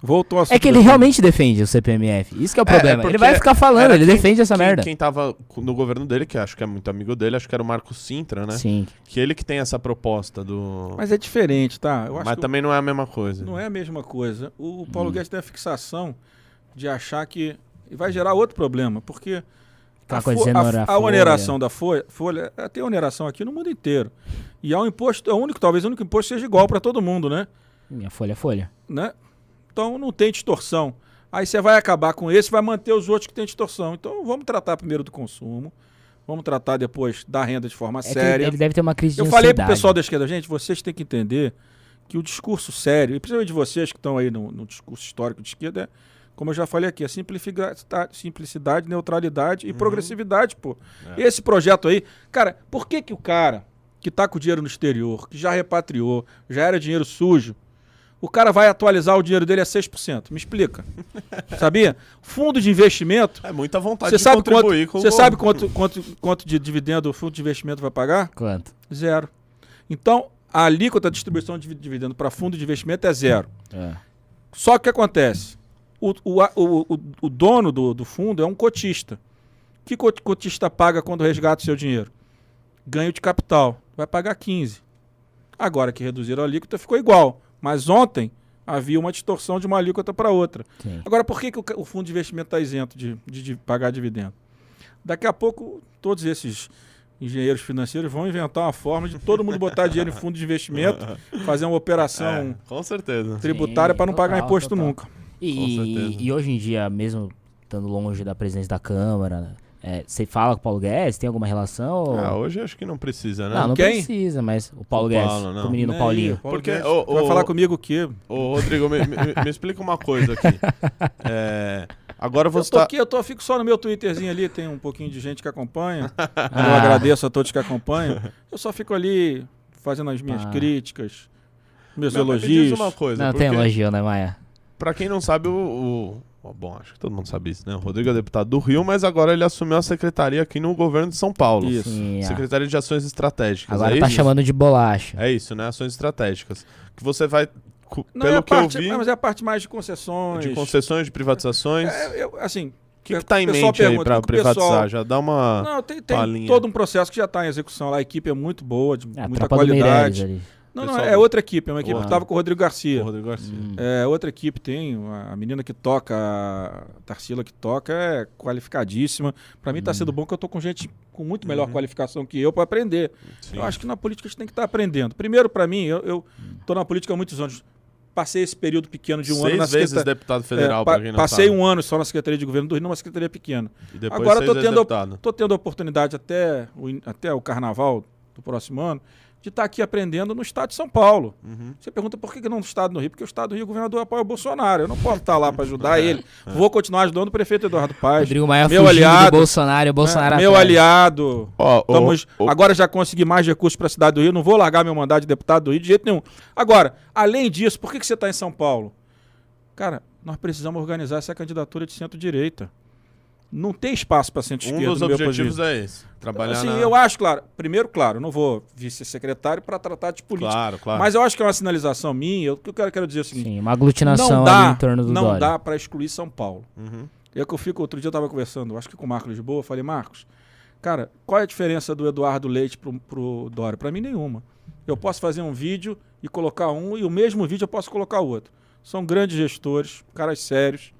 Voltou a É que ele realmente defende o CPMF. Isso que é o problema. Ele vai ficar falando, ele defende essa merda. Quem tava no governo dele, que acho que é muito amigo dele, acho que era o Marco Sintra, né? Sim. Que ele que tem essa proposta do... Mas é diferente, tá? Eu acho Mas que também não é a mesma coisa. não é a mesma coisa. O Paulo Guedes tem a fixação de achar que... E vai gerar outro problema, porque a oneração da folha tem oneração aqui no mundo inteiro. E há um imposto, talvez o único imposto seja igual para todo mundo, né? Minha folha é folha. Né? Então não tem distorção. Aí você vai acabar com esse, vai manter os outros que têm distorção. Então vamos tratar primeiro do consumo, vamos tratar depois da renda de forma séria. Ele deve ter uma crise de Eu ansiedade. falei pro pessoal da esquerda, gente, vocês têm que entender que o discurso sério, e principalmente vocês que estão aí no discurso histórico de esquerda, é, como eu já falei aqui, a simplicidade, neutralidade e progressividade, pô. Esse projeto aí, cara, por que o cara que tá com o dinheiro no exterior, que já repatriou, já era dinheiro sujo, o cara vai atualizar o dinheiro dele a 6%? Me explica. Sabia? Fundo de investimento... É muita vontade Você de sabe contribuir com o Você sabe quanto de dividendo o fundo de investimento vai pagar? Quanto? 0. Então, a alíquota de distribuição de dividendo para fundo de investimento é 0. Só que o que acontece? O dono do fundo é um cotista. O que cotista paga quando resgata o seu dinheiro? Ganho de capital. Vai pagar 15. Agora que reduziram a alíquota, ficou igual. Mas ontem havia uma distorção de uma alíquota para outra. Sim. Agora, por que o fundo de investimento está isento de pagar dividendo? Daqui a pouco, todos esses engenheiros financeiros vão inventar uma forma de todo mundo botar dinheiro em fundo de investimento, fazer uma operação com certeza. tributária para não pagar imposto total. nunca. E hoje em dia, mesmo estando longe da presidência da Câmara, você fala com o Paulo Guedes? Tem alguma relação? Hoje acho que não precisa, né? Não Quem? precisa, mas o Paulo Guedes, não. o menino Nem Paulinho. aí, Paulo Porque Guedes vai falar comigo o quê? Ô, Rodrigo, me explica uma coisa aqui. Agora você tá... Eu fico só no meu Twitterzinho ali, tem um pouquinho de gente que acompanha. Eu agradeço a todos que acompanham. Eu só fico ali fazendo as minhas críticas, meus elogios. Me diz uma coisa. Não, tem elogio, né, Maia? Pra quem não sabe, bom, acho que todo mundo sabe isso, né? O Rodrigo é deputado do Rio, mas agora ele assumiu a secretaria aqui no governo de São Paulo. Isso. Sim, Secretaria de Ações Estratégicas. agora tá chamando de bolacha. É isso, né? Ações estratégicas. Que você vai, Não, pelo que eu vi... Mas é a parte mais de concessões. De concessões, de privatizações. Assim... O que tá em mente aí pra privatizar? Já dá uma... Não, tem palhinha. todo um processo que já está em execução lá. A equipe é muito boa, de muita tropa do qualidade. Meirelles ali. Não, Pessoal é outra equipe. É uma equipe que estava com o Rodrigo Garcia. O Rodrigo Garcia. É outra equipe, tem a menina que toca, a Tarsila que toca, é qualificadíssima. Para mim está sendo bom que eu tô com gente com muito melhor qualificação que eu para aprender. Sim. Eu acho que na política a gente tem que estar aprendendo. Primeiro, para mim, eu tô na política há muitos anos. Passei esse período pequeno de um ano na 6 vezes Secretaria. deputado federal, pra quem não Passei sabe. um ano só na Secretaria de Governo do Rio, numa secretaria pequena. E depois Agora 6 vezes deputado. tô tendo a oportunidade até o carnaval do próximo ano de estar aqui aprendendo no estado de São Paulo. Você pergunta por que não no estado do Rio? Porque o estado do Rio, o governador apoia o Bolsonaro. Eu não posso estar lá para ajudar ele. Vou continuar ajudando o prefeito Eduardo Paes. Rodrigo Maia meu fugindo aliado, do Bolsonaro, o Bolsonaro meu atrás. aliado. Ó, Agora já consegui mais recursos para a cidade do Rio. Não vou largar meu mandato de deputado do Rio de jeito nenhum. Agora, além disso, por que você está em São Paulo? Cara, nós precisamos organizar essa candidatura de centro-direita. Não tem espaço para centro-esquerda. Um dos objetivos é esse. Trabalhar assim, na... eu acho, claro, não vou vice-secretário para tratar de política. Claro. Mas eu acho que é uma sinalização minha. O que eu quero dizer é o seguinte: Sim, uma aglutinação ali em torno do não Dória. dá para excluir São Paulo. É que eu fico, outro dia eu estava conversando, acho que com o Marcos Lisboa, eu falei, Marcos, cara, qual é a diferença do Eduardo Leite pro Dória? Para mim, nenhuma. Eu posso fazer um vídeo e colocar um, e o mesmo vídeo eu posso colocar outro. São grandes gestores, caras sérios,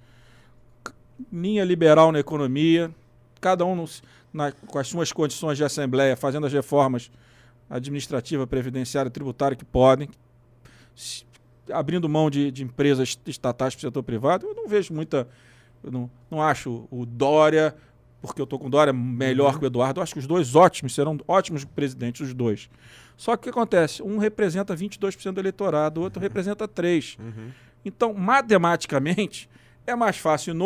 linha liberal na economia, cada um com as suas condições de assembleia, fazendo as reformas administrativa, previdenciária, tributária que podem, abrindo mão de empresas estatais para o setor privado. Eu não vejo muita... Eu não acho o Dória, porque eu estou com o Dória, melhor que o Eduardo. Eu acho que os dois serão ótimos presidentes, os dois. Só que o que acontece? Um representa 22% do eleitorado, o outro representa 3%. Então, matematicamente, é mais fácil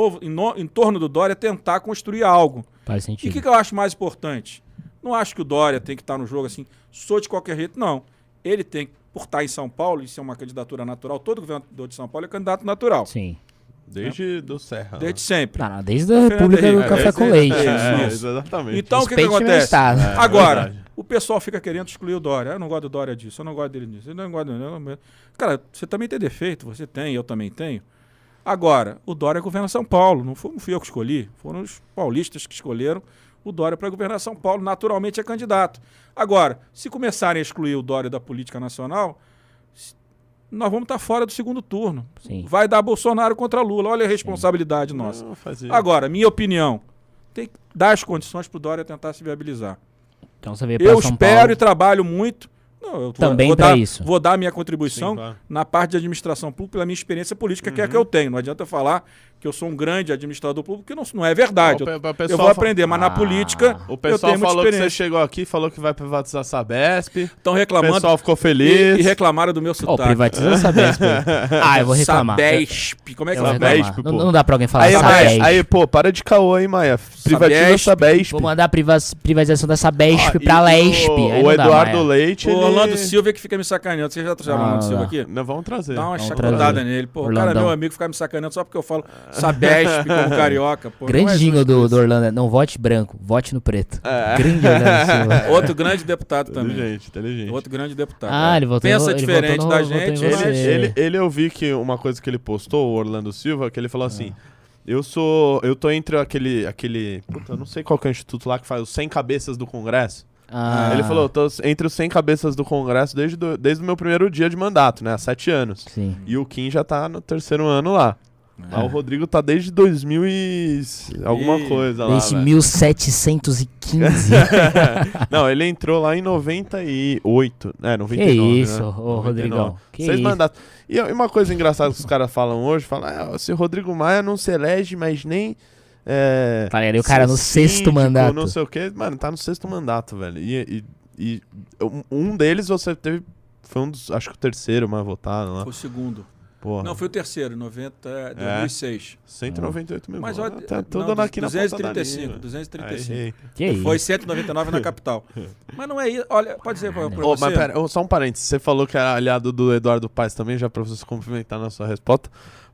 em torno do Dória tentar construir algo. Faz E sentido. o que eu acho mais importante? Não acho que o Dória tem que estar no jogo assim, sou de qualquer jeito, não. Ele tem, por estar em São Paulo, e ser uma candidatura natural, todo governador de São Paulo é candidato natural. Sim. Desde do Serra. Desde sempre. Não, desde a República do Café com Leite. Exatamente. Então, o que Respeite meu acontece? estado. Agora, verdade. o pessoal fica querendo excluir o Dória. Eu não gosto do Dória disso, eu não gosto dele disso, eu não gosto dele. Cara, você também tem defeito, você tem, eu também tenho. Agora, o Dória governa São Paulo, não fui eu que escolhi, foram os paulistas que escolheram o Dória para governar São Paulo, naturalmente é candidato. Agora, se começarem a excluir o Dória da política nacional, nós vamos estar fora do segundo turno. Sim. Vai dar Bolsonaro contra Lula, olha a responsabilidade nossa. Não, fazia. Agora, minha opinião, tem que dar as condições para o Dória tentar se viabilizar. Então você veio pra Eu São espero Paulo e trabalho muito. Não, eu também vou pra dar, isso. Vou dar a minha contribuição Sim, claro. na parte de administração pública pela minha experiência política, que é a que eu tenho. Não adianta eu falar que eu sou um grande administrador público, porque não é verdade. Eu vou aprender, mas na política O eu pessoal tenho muita falou que você experiência. chegou aqui, falou que vai privatizar a Sabesp. Estão O reclamando pessoal ficou feliz. e reclamaram do meu Ó, sotaque. privatiza a Sabesp. Eu vou reclamar. Sabesp. Como é que Eu vou é? Sabesp, reclamar. pô. Não dá pra alguém falar Aí, Sabesp. aí, pô, para de caô, hein, Maia. Privatiza a Sabesp. Vou mandar a privatização da Sabesp Ah, pra e Lesp. Aí O não dá, Eduardo Maia. Leite. O ele- Orlando Silva é que fica me sacaneando. Você já trouxeram o Orlando Silva aqui? Nós vamos trazer. Dá uma Vamos chacotada trazer. nele. Pô, o Orlandão. cara é meu amigo, ficar me sacaneando só porque eu falo Sabesp como carioca. Pô, não Grande é jingle justo do isso. Orlando. Não vote branco, vote no preto. É. Grande Orlando Silva. Outro grande deputado também. Inteligente. Outro grande deputado. Ah, ele votou Pensa ele diferente votou da no- votou em gente. você. Ele eu vi que uma coisa que ele postou, o Orlando Silva, que ele falou assim: eu tô entre aquele. Puta, eu não sei qual que é o instituto lá que faz os 100 cabeças do Congresso. Ah, Ele falou: eu tô entre os 100 cabeças do Congresso desde o meu primeiro dia de mandato, né? Há 7 anos. Sim. E o Kim já tá no 3º ano lá. Lá o Rodrigo tá desde 2000 e alguma Ih, coisa lá. Desde velho. 1715. Não, ele entrou lá em 98. É, 99. Que isso, né? ô 99. Rodrigão. Que 6 isso. mandatos. E uma coisa engraçada que os caras falam hoje, se o Rodrigo Maia não se elege, mas nem... Tá ligado? E o cara no síndico, sexto mandato. Não sei o quê. Mano, tá no 6º mandato, velho. E um deles você teve... Foi um dos... Acho que o terceiro mais votado lá. Foi o segundo. Porra. Não, foi o terceiro, 2006. 198 mil. Mas votos. olha, Tá tudo não, aqui na ponta da 235, língua. 235. Aí. Que Foi isso. 199 na capital. Mas não é isso. Olha, pode ser pra Ô, você. mas pera, só um parênteses. Você falou que era aliado do Eduardo Paes também, já pra você se complementar na sua resposta.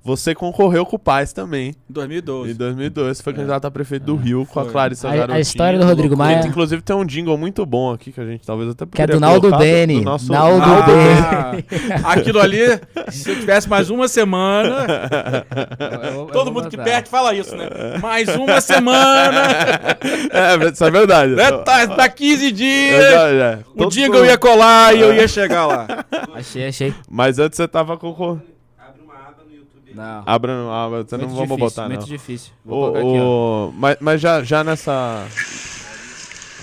Você concorreu com o Paes também. Em 2012. Em 2002, você foi candidato a prefeito do Rio com a foi. Clarissa Garotinho. A história do Rodrigo Maia... Inclusive tem um jingle muito bom aqui que a gente talvez até Que é poderia do Naldo colocar, Beni. do nosso Naldo Naldo Beni. Aquilo ali, se eu tivesse mais uma semana. Todo mundo que perde fala isso, né? Mais uma semana. Isso é verdade. Né? Tá 15 dias. O Todos jingle ia colar e eu ia chegar lá. Achei. Mas antes você tava concorrendo. Não. Abra, você não vamos botar, não. Muito difícil. Vou colocar aqui, ó. Mas já nessa...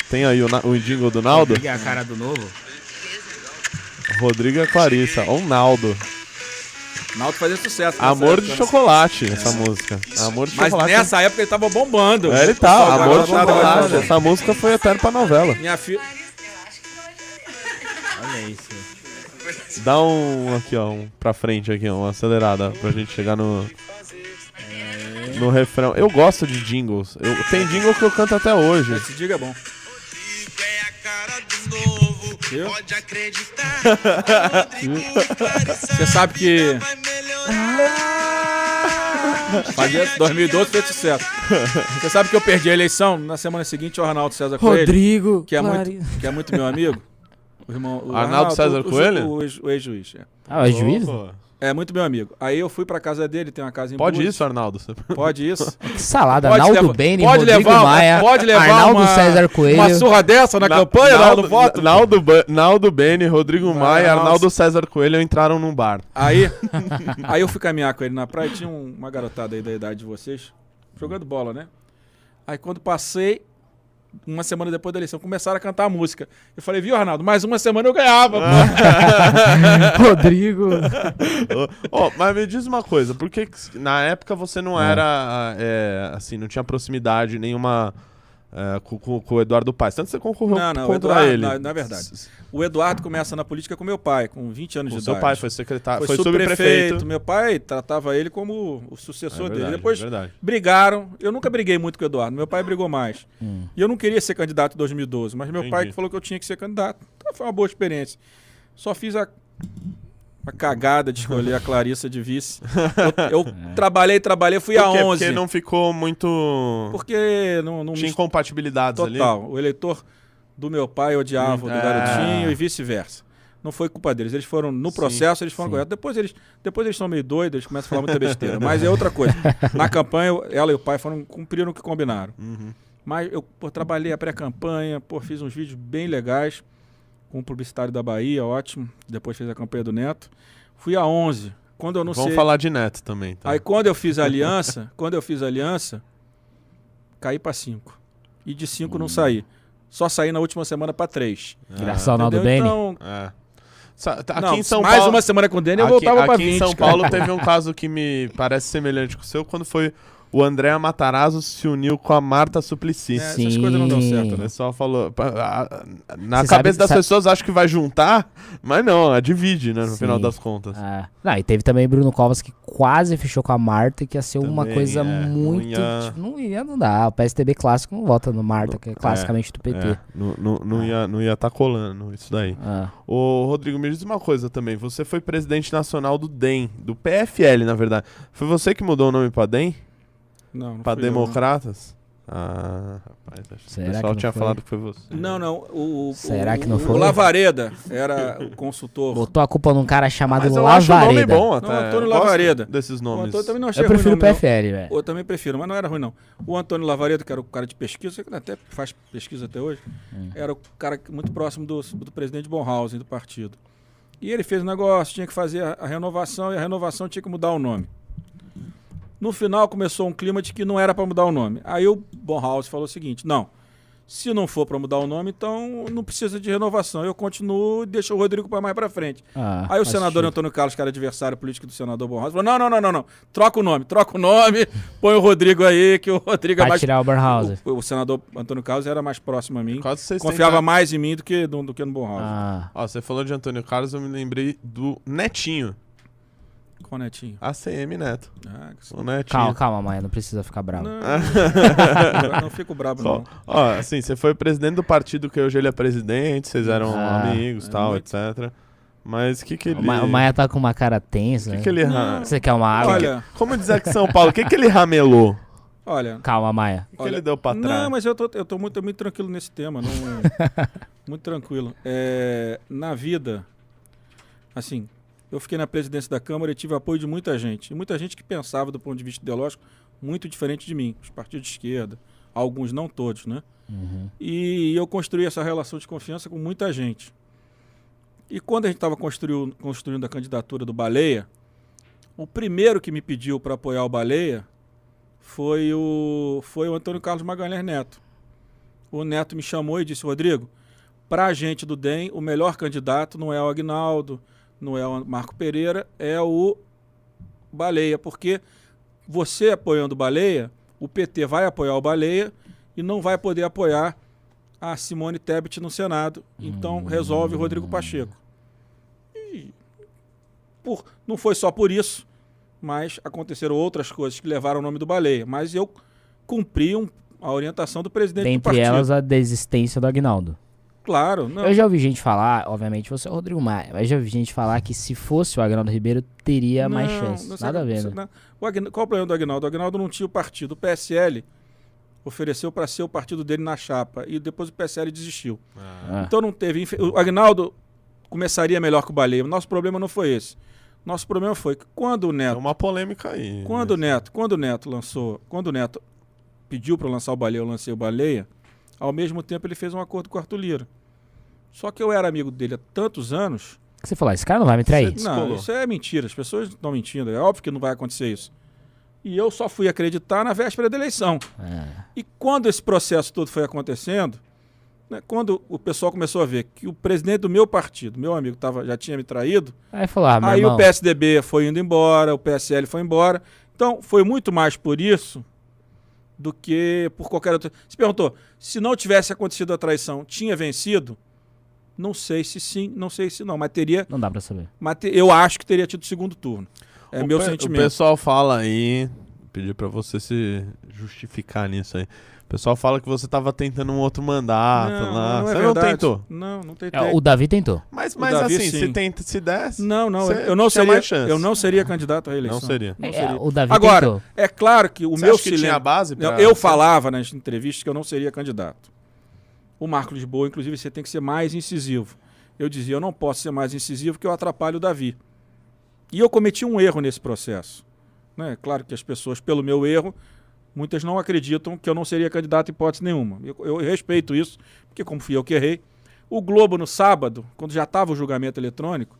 Tem aí o jingle do Naldo? Liga a cara do novo. Rodrigo e a Clarissa. Ó o Naldo. Naldo fazia sucesso. nessa Amor época, de né? chocolate, essa música. Amor de Mas chocolate. nessa época ele tava bombando. É, ele O pessoal tá, agora Amor de tá chocolate. adorando. Essa música foi eterna pra novela. Minha filha. Olha isso. Dá um aqui, ó, pra frente aqui, ó, uma acelerada pra gente chegar no refrão. Eu gosto de jingles. Tem jingle que eu canto até hoje. Esse diga é bom. Viu? Pode acreditar. Você sabe que. Fazia 2012 fez sucesso. Você sabe que eu perdi a eleição? Na semana seguinte, o Arnaldo César Coelho, Rodrigo. que é muito meu amigo. O irmão, o Arnaldo César Coelho? O ex-juiz. Ah, é juiz? Pô, É muito meu amigo. Aí eu fui pra casa dele, tem uma casa em pode Búzios. isso, Arnaldo? Pode isso. Que salada. Pode Naldo levar- Beni, pode Rodrigo levar, Maia, pode levar Arnaldo uma, César Coelho. uma surra dessa na campanha, Arnaldo, voto. Naldo Beni, Rodrigo Maia e nossa. Arnaldo César Coelho entraram num bar. Aí eu fui caminhar com ele na praia e tinha uma garotada aí da idade de vocês, jogando bola, né? Aí quando passei, uma semana depois da eleição, começaram a cantar a música. Eu falei, viu, Arnaldo, mais uma semana eu ganhava. pô. Rodrigo. Ó, mas me diz uma coisa, por que na época você não era, assim, não tinha proximidade nenhuma com o Eduardo Paes? Tanto você concorreu Não, o contra Eduardo, ele. não é verdade. O Eduardo começa na política com meu pai, com 20 anos O de seu idade. pai foi secretário, Foi foi subprefeito. Meu pai tratava ele como o sucessor dele. Depois verdade. brigaram. Eu nunca briguei muito com o Eduardo. Meu pai brigou mais. E eu não queria ser candidato em 2012, mas meu pai Entendi. que falou que eu tinha que ser candidato. Então foi uma boa experiência. Só fiz Uma cagada de escolher a Clarissa de vice. Eu trabalhei, fui a 11. Porque não ficou muito... Porque não Tinha incompatibilidades ali. Total. O eleitor do meu pai odiava o do garotinho e vice-versa. Não foi culpa deles. Eles foram, no processo, eles foram corretos. Depois eles são meio doidos, eles começam a falar muita besteira. Mas é outra coisa. Na campanha, ela e o pai cumpriram o que combinaram. Mas eu trabalhei a pré-campanha, fiz uns vídeos bem legais com o publicitário da Bahia, ótimo. Depois fez a campanha do Neto. Fui a 11. Quando eu não Vamos sei... falar de Neto também. Tá? Aí quando eu fiz a aliança, caí para 5. E de 5 não saí. Só saí na última semana para 3. Graças ao Naldo Beni. Então, aqui em São mais Paulo, uma semana com o Dene eu voltava para 20. Aqui em São Paulo teve um caso que me parece semelhante com o seu, quando foi o André Matarazzo se uniu com a Marta Suplicy. Essas coisas não dão certo, O né? pessoal falou... Na cabeça das pessoas acho que vai juntar, mas não, divide, né, no final das contas. Não, e teve também Bruno Covas que quase fechou com a Marta, que ia ser uma Também, coisa muito... Não dá. O PSDB clássico não vota no Marta, que é classicamente do PT. Não ia estar colando isso daí. Ô, Rodrigo, me diz uma coisa também. Você foi presidente nacional do DEM, do PFL, na verdade. Foi você que mudou o nome pra DEM? Não pra Democratas? Rapaz, o pessoal tinha falado que foi você. Não. Será que não foi? O Lavareda era o consultor. Botou a culpa num cara chamado Mas eu Lavareda. acho o nome bom até. Não, Antônio Lavareda. Desses nomes. O Antônio também não achei Eu prefiro ruim, o PFL, velho. Eu também prefiro, mas não era ruim, não. O Antônio Lavareda, que era o cara de pesquisa, que até faz pesquisa até hoje, era o cara muito próximo do presidente Bonhausen, do partido. E ele fez um negócio, tinha que fazer a renovação, e a renovação tinha que mudar o nome. No final começou um clima de que não era para mudar o nome. Aí o Bonhausen falou o seguinte: não, se não for para mudar o nome, então não precisa de renovação. Eu continuo e deixo o Rodrigo para mais para frente. Aí o senador Antônio Carlos, que era adversário político do senador Bonhausen, falou: não. Troca o nome, põe o Rodrigo aí, que o Rodrigo é mais... tirar o Bonhausen. O senador Antônio Carlos era mais próximo a mim. Confiava Confiava mais em mim do que no Bonhausen. Você falou de Antônio Carlos, eu me lembrei do Netinho. Qual Netinho? ACM Neto. O Netinho. Calma, Maia, não precisa ficar bravo. Não fico bravo, não. Assim, você foi presidente do partido que hoje ele é presidente, vocês eram amigos, tal, etc. Mas o que ele... O Maia tá com uma cara tensa. O que ele... Você quer uma água? Olha... Como dizer que São Paulo, o que ele ramelou? Olha... Calma, Maia. O que ele deu pra trás? Não, mas eu tô muito tranquilo nesse tema. Muito tranquilo. Na vida, assim... Eu fiquei na presidência da Câmara e tive apoio de muita gente. E muita gente que pensava, do ponto de vista ideológico, muito diferente de mim. Os partidos de esquerda, alguns, não todos, né? E eu construí essa relação de confiança com muita gente. E quando a gente estava construindo a candidatura do Baleia, o primeiro que me pediu para apoiar o Baleia foi o Antônio Carlos Magalhães Neto. O Neto me chamou e disse: Rodrigo, para a gente do DEM, o melhor candidato não é o Agnaldo, não é o Marco Pereira, é o Baleia, porque você apoiando o Baleia, o PT vai apoiar o Baleia e não vai poder apoiar a Simone Tebet no Senado. Então resolve o Rodrigo Pacheco. E não foi só por isso, mas aconteceram outras coisas que levaram o nome do Baleia. Mas eu cumpri a orientação do presidente do partido. Dentre elas, a desistência do Agnaldo. Claro. Não. Eu já ouvi gente falar, obviamente você é o Rodrigo Maia, mas já ouvi gente falar que se fosse o Agnaldo Ribeiro, teria mais chance. Nada a ver, né? Qual o problema do Agnaldo? O Agnaldo não tinha o partido. O PSL ofereceu para ser o partido dele na chapa e depois o PSL desistiu. Então não teve... O Agnaldo começaria melhor que o Baleia. Nosso problema não foi esse. Nosso problema foi que quando o Neto... Tem uma polêmica aí. Quando o Neto pediu para lançar o Baleia, eu lancei o Baleia, ao mesmo tempo ele fez um acordo com o Arthur Lira. Só que eu era amigo dele há tantos anos... O que você falou? Esse cara não vai me trair? Não, isso é mentira. As pessoas estão mentindo. É óbvio que não vai acontecer isso. E eu só fui acreditar na véspera da eleição. E quando esse processo todo foi acontecendo, né, quando o pessoal começou a ver que o presidente do meu partido, meu amigo, já tinha me traído, aí falou, aí o PSDB foi indo embora, o PSL foi embora. Então, foi muito mais por isso do que por qualquer outra... Você perguntou, se não tivesse acontecido a traição, tinha vencido? Não sei se sim, não sei se não, mas teria... Não dá pra saber. Mas eu acho que teria tido segundo turno. É meu sentimento. O pessoal fala aí, pedir pra você se justificar nisso aí. O pessoal fala que você tava tentando um outro mandato lá. Não Você é não verdade. tentou? Não tentei. O Davi tentou. Mas Davi, assim, sim. se desse... Não, você eu não tinha seria, mais chance. eu não seria candidato à reeleição. Não seria. Não seria. O Davi Agora, tentou. é claro que o Você meu acha que tinha base pra... Eu falava nas entrevistas que eu não seria candidato. O Marco Lisboa, inclusive, você tem que ser mais incisivo. Eu dizia, eu não posso ser mais incisivo porque eu atrapalho o Davi. E eu cometi um erro nesse processo. Né? Claro que as pessoas, pelo meu erro, muitas não acreditam que eu não seria candidato em hipótese nenhuma. Eu respeito isso, porque como fui eu que errei. O Globo, no sábado, quando já estava o julgamento eletrônico,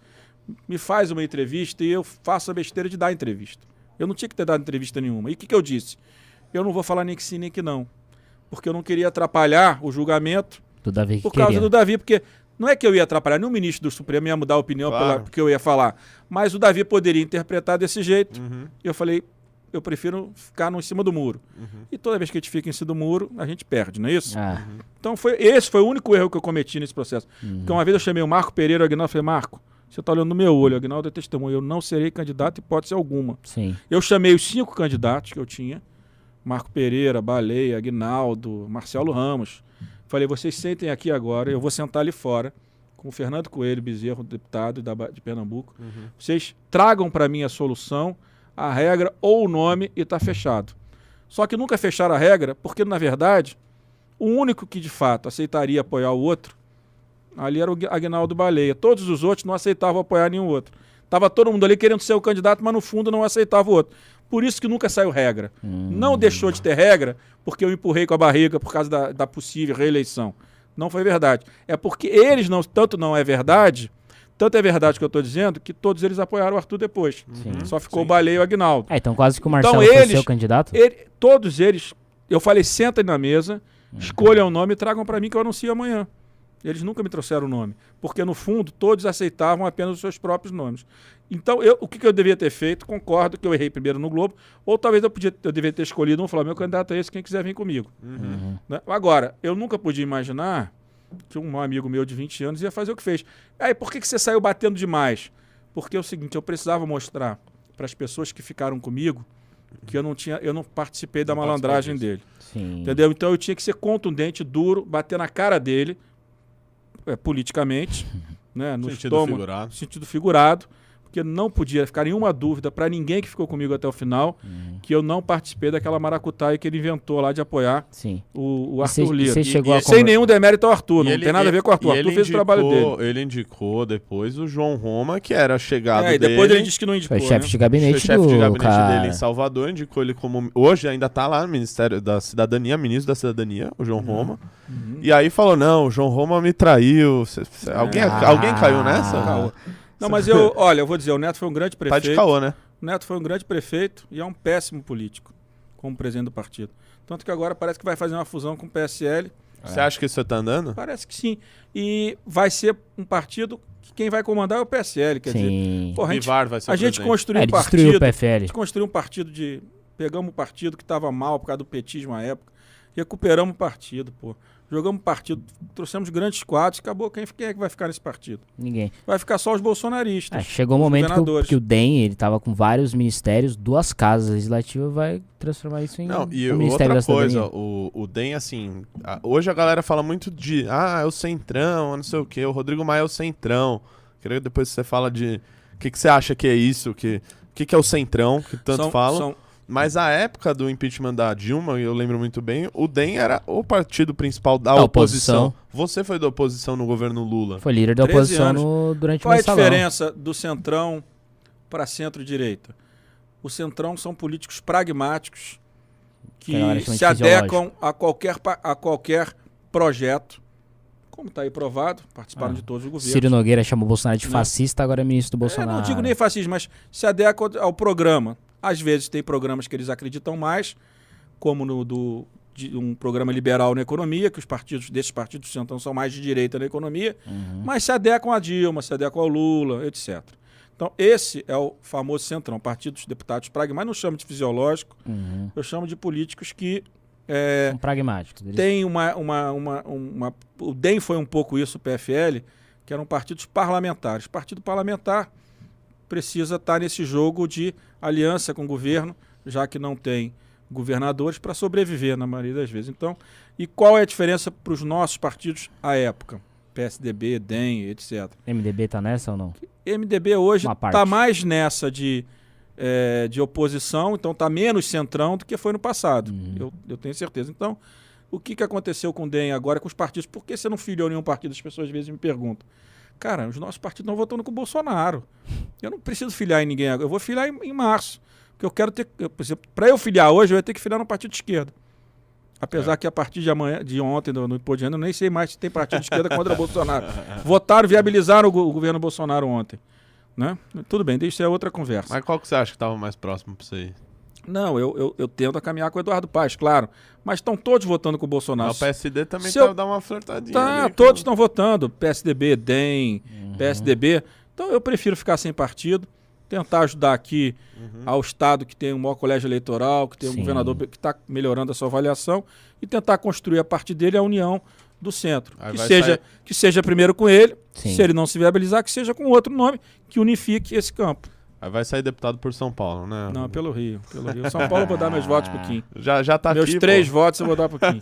me faz uma entrevista e eu faço a besteira de dar entrevista. Eu não tinha que ter dado entrevista nenhuma. E o que eu disse? Eu não vou falar nem que sim, nem que não. Porque eu não queria atrapalhar o julgamento Do Davi que por causa queria. do Davi, porque não é que eu ia atrapalhar, nem o ministro do Supremo ia mudar a opinião Claro. porque eu ia falar, mas o Davi poderia interpretar desse jeito. Uhum. E eu falei, eu prefiro ficar em cima do muro. E toda vez que a gente fica em cima do muro, a gente perde, não é isso? Ah, Então esse foi o único erro que eu cometi nesse processo. Porque uma vez eu chamei o Marco Pereira, o Aguinaldo, e falei, Marco, você está olhando no meu olho, o Aguinaldo é testemunho, eu não serei candidato em hipótese alguma. sim. Eu chamei os 5 candidatos que eu tinha, Marco Pereira, Baleia, Aguinaldo, Marcelo Ramos. Falei, vocês sentem aqui agora, eu vou sentar ali fora, com o Fernando Coelho Bezerro, deputado de Pernambuco. Vocês tragam para mim a solução, a regra ou o nome e está fechado. Só que nunca fecharam a regra, porque, na verdade, o único que, de fato, aceitaria apoiar o outro, ali era o Aguinaldo Baleia. Todos os outros não aceitavam apoiar nenhum outro. Estava todo mundo ali querendo ser o candidato, mas, no fundo, não aceitava o outro. Por isso que nunca saiu regra. Não deixou de ter regra porque eu empurrei com a barriga por causa da possível reeleição. Não foi verdade. É porque eles tanto não é verdade, tanto é verdade que eu estou dizendo, que todos eles apoiaram o Arthur depois. Só ficou o Baleia e o Aguinaldo. Então quase que o Marcelo Então, foi eles- seu candidato? Todos eles, eu falei, sentem na mesa, escolham o nome e tragam para mim que eu anuncio amanhã. Eles nunca me trouxeram o nome, porque no fundo todos aceitavam apenas os seus próprios nomes. Então, o que eu devia ter feito? Concordo que eu errei primeiro no Globo, ou talvez eu devia ter escolhido falar, meu candidato é esse, quem quiser vir comigo. Né? Agora, eu nunca podia imaginar que um amigo meu de 20 anos ia fazer o que fez. Aí, por que você saiu batendo demais? Porque é o seguinte, eu precisava mostrar para as pessoas que ficaram comigo que eu não participei da malandragem dele. Sim. Entendeu? Então eu tinha que ser contundente, duro, bater na cara dele, politicamente, né, no Sentido estômago, figurado. sentido figurado, porque não podia ficar nenhuma dúvida para ninguém que ficou comigo até o final que eu não participei daquela maracutaia que ele inventou lá de apoiar Sim. o E cê- Arthur e Lira. cê chegou a Sem nenhum demérito ao Arthur, não E ele- tem nada a ver com o Arthur. O e Arthur ele fez o trabalho dele. Ele indicou depois o João Roma, que era chegado E dele. depois ele disse que não indicou. Foi chefe né? de gabinete Foi chefe do de gabinete cara. dele em Salvador, indicou ele como... Hoje ainda tá lá no Ministério da Cidadania, ministro da Cidadania, o João Roma. E aí falou, não, o João Roma me traiu. Alguém caiu nessa? Caô. Não, mas eu vou dizer, o Neto foi um grande Tá prefeito. de caô, né? O Neto foi um grande prefeito e é um péssimo político como presidente do partido. Tanto que agora parece que vai fazer uma fusão com o PSL. Você acha que isso tá andando? Parece que sim. E vai ser um partido que quem vai comandar é o PSL. Quer dizer, Sim. porra, Bivar vai ser a o gente presidente. construiu um Ele destruiu o partido. A PFL. gente construiu um partido de. Pegamos um partido que estava mal por causa do petismo à época. Recuperamos o partido, pô. Jogamos partido, trouxemos grandes quadros, acabou. Quem é que vai ficar nesse partido? Ninguém. Vai ficar só os bolsonaristas. Chegou o os momento governadores. que o DEM, ele tava com vários ministérios, 2 casas legislativas, vai transformar isso em Não, e um Ministério outra da coisa, Cidadania. o DEM, assim, hoje a galera fala muito de, é o centrão, não sei o quê, o Rodrigo Maia é o centrão. Queria que depois você fala de, o que você acha que é isso, o que é o centrão, que tanto falam. Mas a época do impeachment da Dilma, eu lembro muito bem, o DEM era o partido principal da oposição. Você foi da oposição no governo Lula. Foi líder da 13 oposição anos. durante o Qual é a mensalão. diferença do centrão para centro-direita? O centrão são políticos pragmáticos que Teoricamente se adequam a qualquer projeto. Como está aí provado, participaram de todos os governos. Ciro Nogueira chamou o Bolsonaro de Né? fascista, agora é ministro do Bolsonaro. Eu não digo nem fascismo, mas se adequam ao programa. Às vezes tem programas que eles acreditam mais, como de um programa liberal na economia, que desses partidos do centrão são mais de direita na economia, mas se adequam a Dilma, se adequam ao Lula, etc. Então, esse é o famoso centrão, partido dos deputados pragmáticos. Não chamo de fisiológico, eu chamo de políticos que São pragmáticos. tem o DEM foi um pouco isso, o PFL, que eram partidos parlamentares. Partido parlamentar precisa estar nesse jogo de aliança com o governo já que não tem governadores, para sobreviver na maioria das vezes. Então, e qual é a diferença para os nossos partidos à época? PSDB, DEM, etc. MDB tá nessa ou não? MDB hoje Uma parte. está mais nessa de oposição, então está menos centrão do que foi no passado. Eu tenho certeza. Então, o que aconteceu com o DEM agora com os partidos? Por que você não filiou nenhum partido? As pessoas às vezes me perguntam. Cara, os nossos partidos estão votando com o Bolsonaro. Eu não preciso filiar em ninguém agora. Eu vou filiar em março. Porque eu quero ter... Por exemplo, para eu filiar hoje, eu ia ter que filiar no partido de esquerda. Apesar que a partir de amanhã, de ontem, no Impodiano, eu nem sei mais se tem partido de esquerda contra o Bolsonaro. Votaram, viabilizaram o governo Bolsonaro ontem. Né? Tudo bem, isso é outra conversa. Mas qual que você acha que estava mais próximo pra você ir? Não, eu tendo a caminhar com o Eduardo Paes, claro. Mas estão todos votando com o Bolsonaro. Mas o PSD também dá uma flertadinha. Tá, ali, todos estão votando. PSDB, DEM, PSDB. Então eu prefiro ficar sem partido, tentar ajudar aqui ao Estado que tem um maior colégio eleitoral, que tem um governador que está melhorando a sua avaliação e tentar construir a partir dele a união do centro. Que seja primeiro com ele, se ele não se viabilizar, que seja com outro nome que unifique esse campo. Aí vai sair deputado por São Paulo, né? Não, pelo Rio. São Paulo eu vou dar meus votos pro Kim. Já tá meus aqui, 3 votos eu vou dar pro Kim.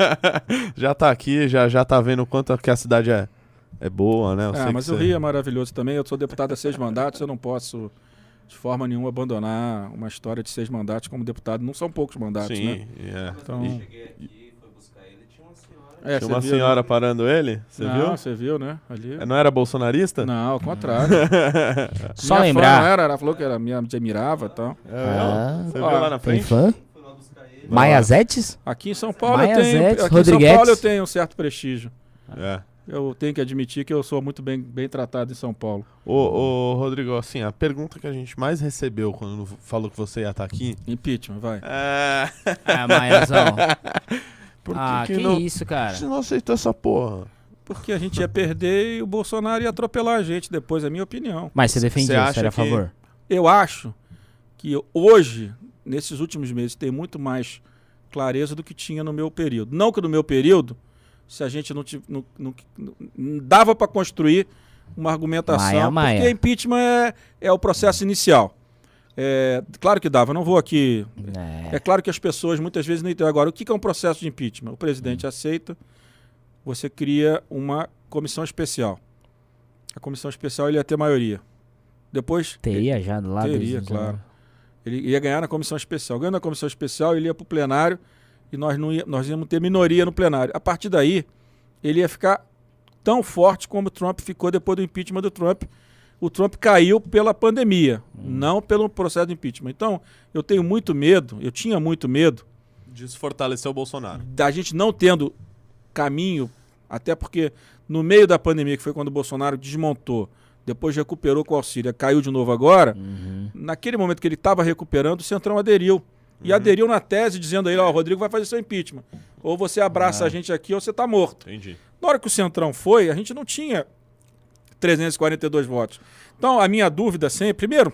Já tá aqui, já tá vendo o quanto que a cidade é boa, né? Mas o Rio é maravilhoso também. Eu sou deputado há 6 mandatos, eu não posso de forma nenhuma abandonar uma história de 6 mandatos como deputado. Não são poucos mandatos, né? Então... Eu cheguei aqui, foi buscar ele, tinha uma senhora. Tinha uma senhora parando ele? Você viu? Você viu, né? Ali. Não era bolsonarista? Não, ao contrário. Só minha lembrar. Fã, não era, ela falou que me admirava e tal. Você viu lá na Tem frente? fã? Fui lá buscar ele. Maia Zetes? Aqui em São Paulo Maia Zetes, aqui em São Rodrigues. Paulo eu tenho um certo prestígio. É. Eu tenho que admitir que eu sou muito bem tratado em São Paulo. Ô, Rodrigo, assim, a pergunta que a gente mais recebeu quando falou que você ia estar aqui... Impeachment, vai. Maiazão. Por Que não, isso, cara? você não aceitou essa porra? Porque a gente ia perder e o Bolsonaro ia atropelar a gente depois, é a minha opinião. Mas você defendia, Você acha você era a que- favor? Eu acho que hoje, nesses últimos meses, tem muito mais clareza do que tinha no meu período. Não que no meu período, se a gente não dava para construir uma argumentação, Maia. porque impeachment é o processo inicial. Claro que dava, eu não vou aqui... É claro que as pessoas muitas vezes não entendem. Agora, o que é um processo de impeachment? O presidente aceita, você cria uma comissão especial. A comissão especial ele ia ter maioria. Depois... Teria já do lado Teria, claro. Ele ia ganhar na comissão especial. Ganhando na comissão especial, ele ia para o plenário e nós íamos ter minoria no plenário. A partir daí, ele ia ficar tão forte como o Trump ficou depois do impeachment do Trump. O Trump caiu pela pandemia, não pelo processo de impeachment. Então, eu tinha muito medo Disso fortaleceu o Bolsonaro. da gente não tendo caminho, até porque no meio da pandemia, que foi quando o Bolsonaro desmontou, depois recuperou com o auxílio, caiu de novo agora, naquele momento que ele estava recuperando, o Centrão aderiu. E aderiu na tese, dizendo aí, o Rodrigo vai fazer seu impeachment. Ou você abraça a gente aqui ou você está morto. Entendi. Na hora que o Centrão foi, a gente não tinha 342 votos. Então, a minha dúvida sempre... Primeiro,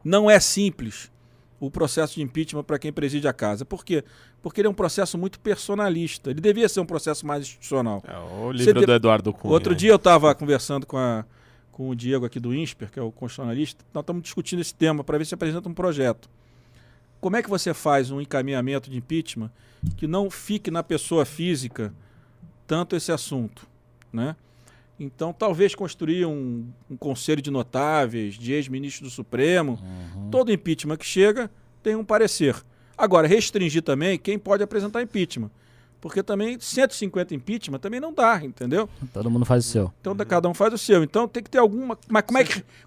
não é simples o processo de impeachment para quem preside a casa. Por quê? Porque ele é um processo muito personalista. Ele devia ser um processo mais institucional. O livro do Eduardo Cunha. Outro dia eu estava conversando com o Diego aqui do INSPER, que é o constitucionalista. Nós estamos discutindo esse tema para ver se apresenta um projeto. Como é que você faz um encaminhamento de impeachment que não fique na pessoa física tanto esse assunto, né? Então, talvez construir um conselho de notáveis, de ex-ministros do Supremo. Todo impeachment que chega tem um parecer. Agora, restringir também quem pode apresentar impeachment. Porque também 150 impeachment também não dá, entendeu? Todo mundo faz o seu. Então, cada um faz o seu. Então, tem que ter alguma... Mas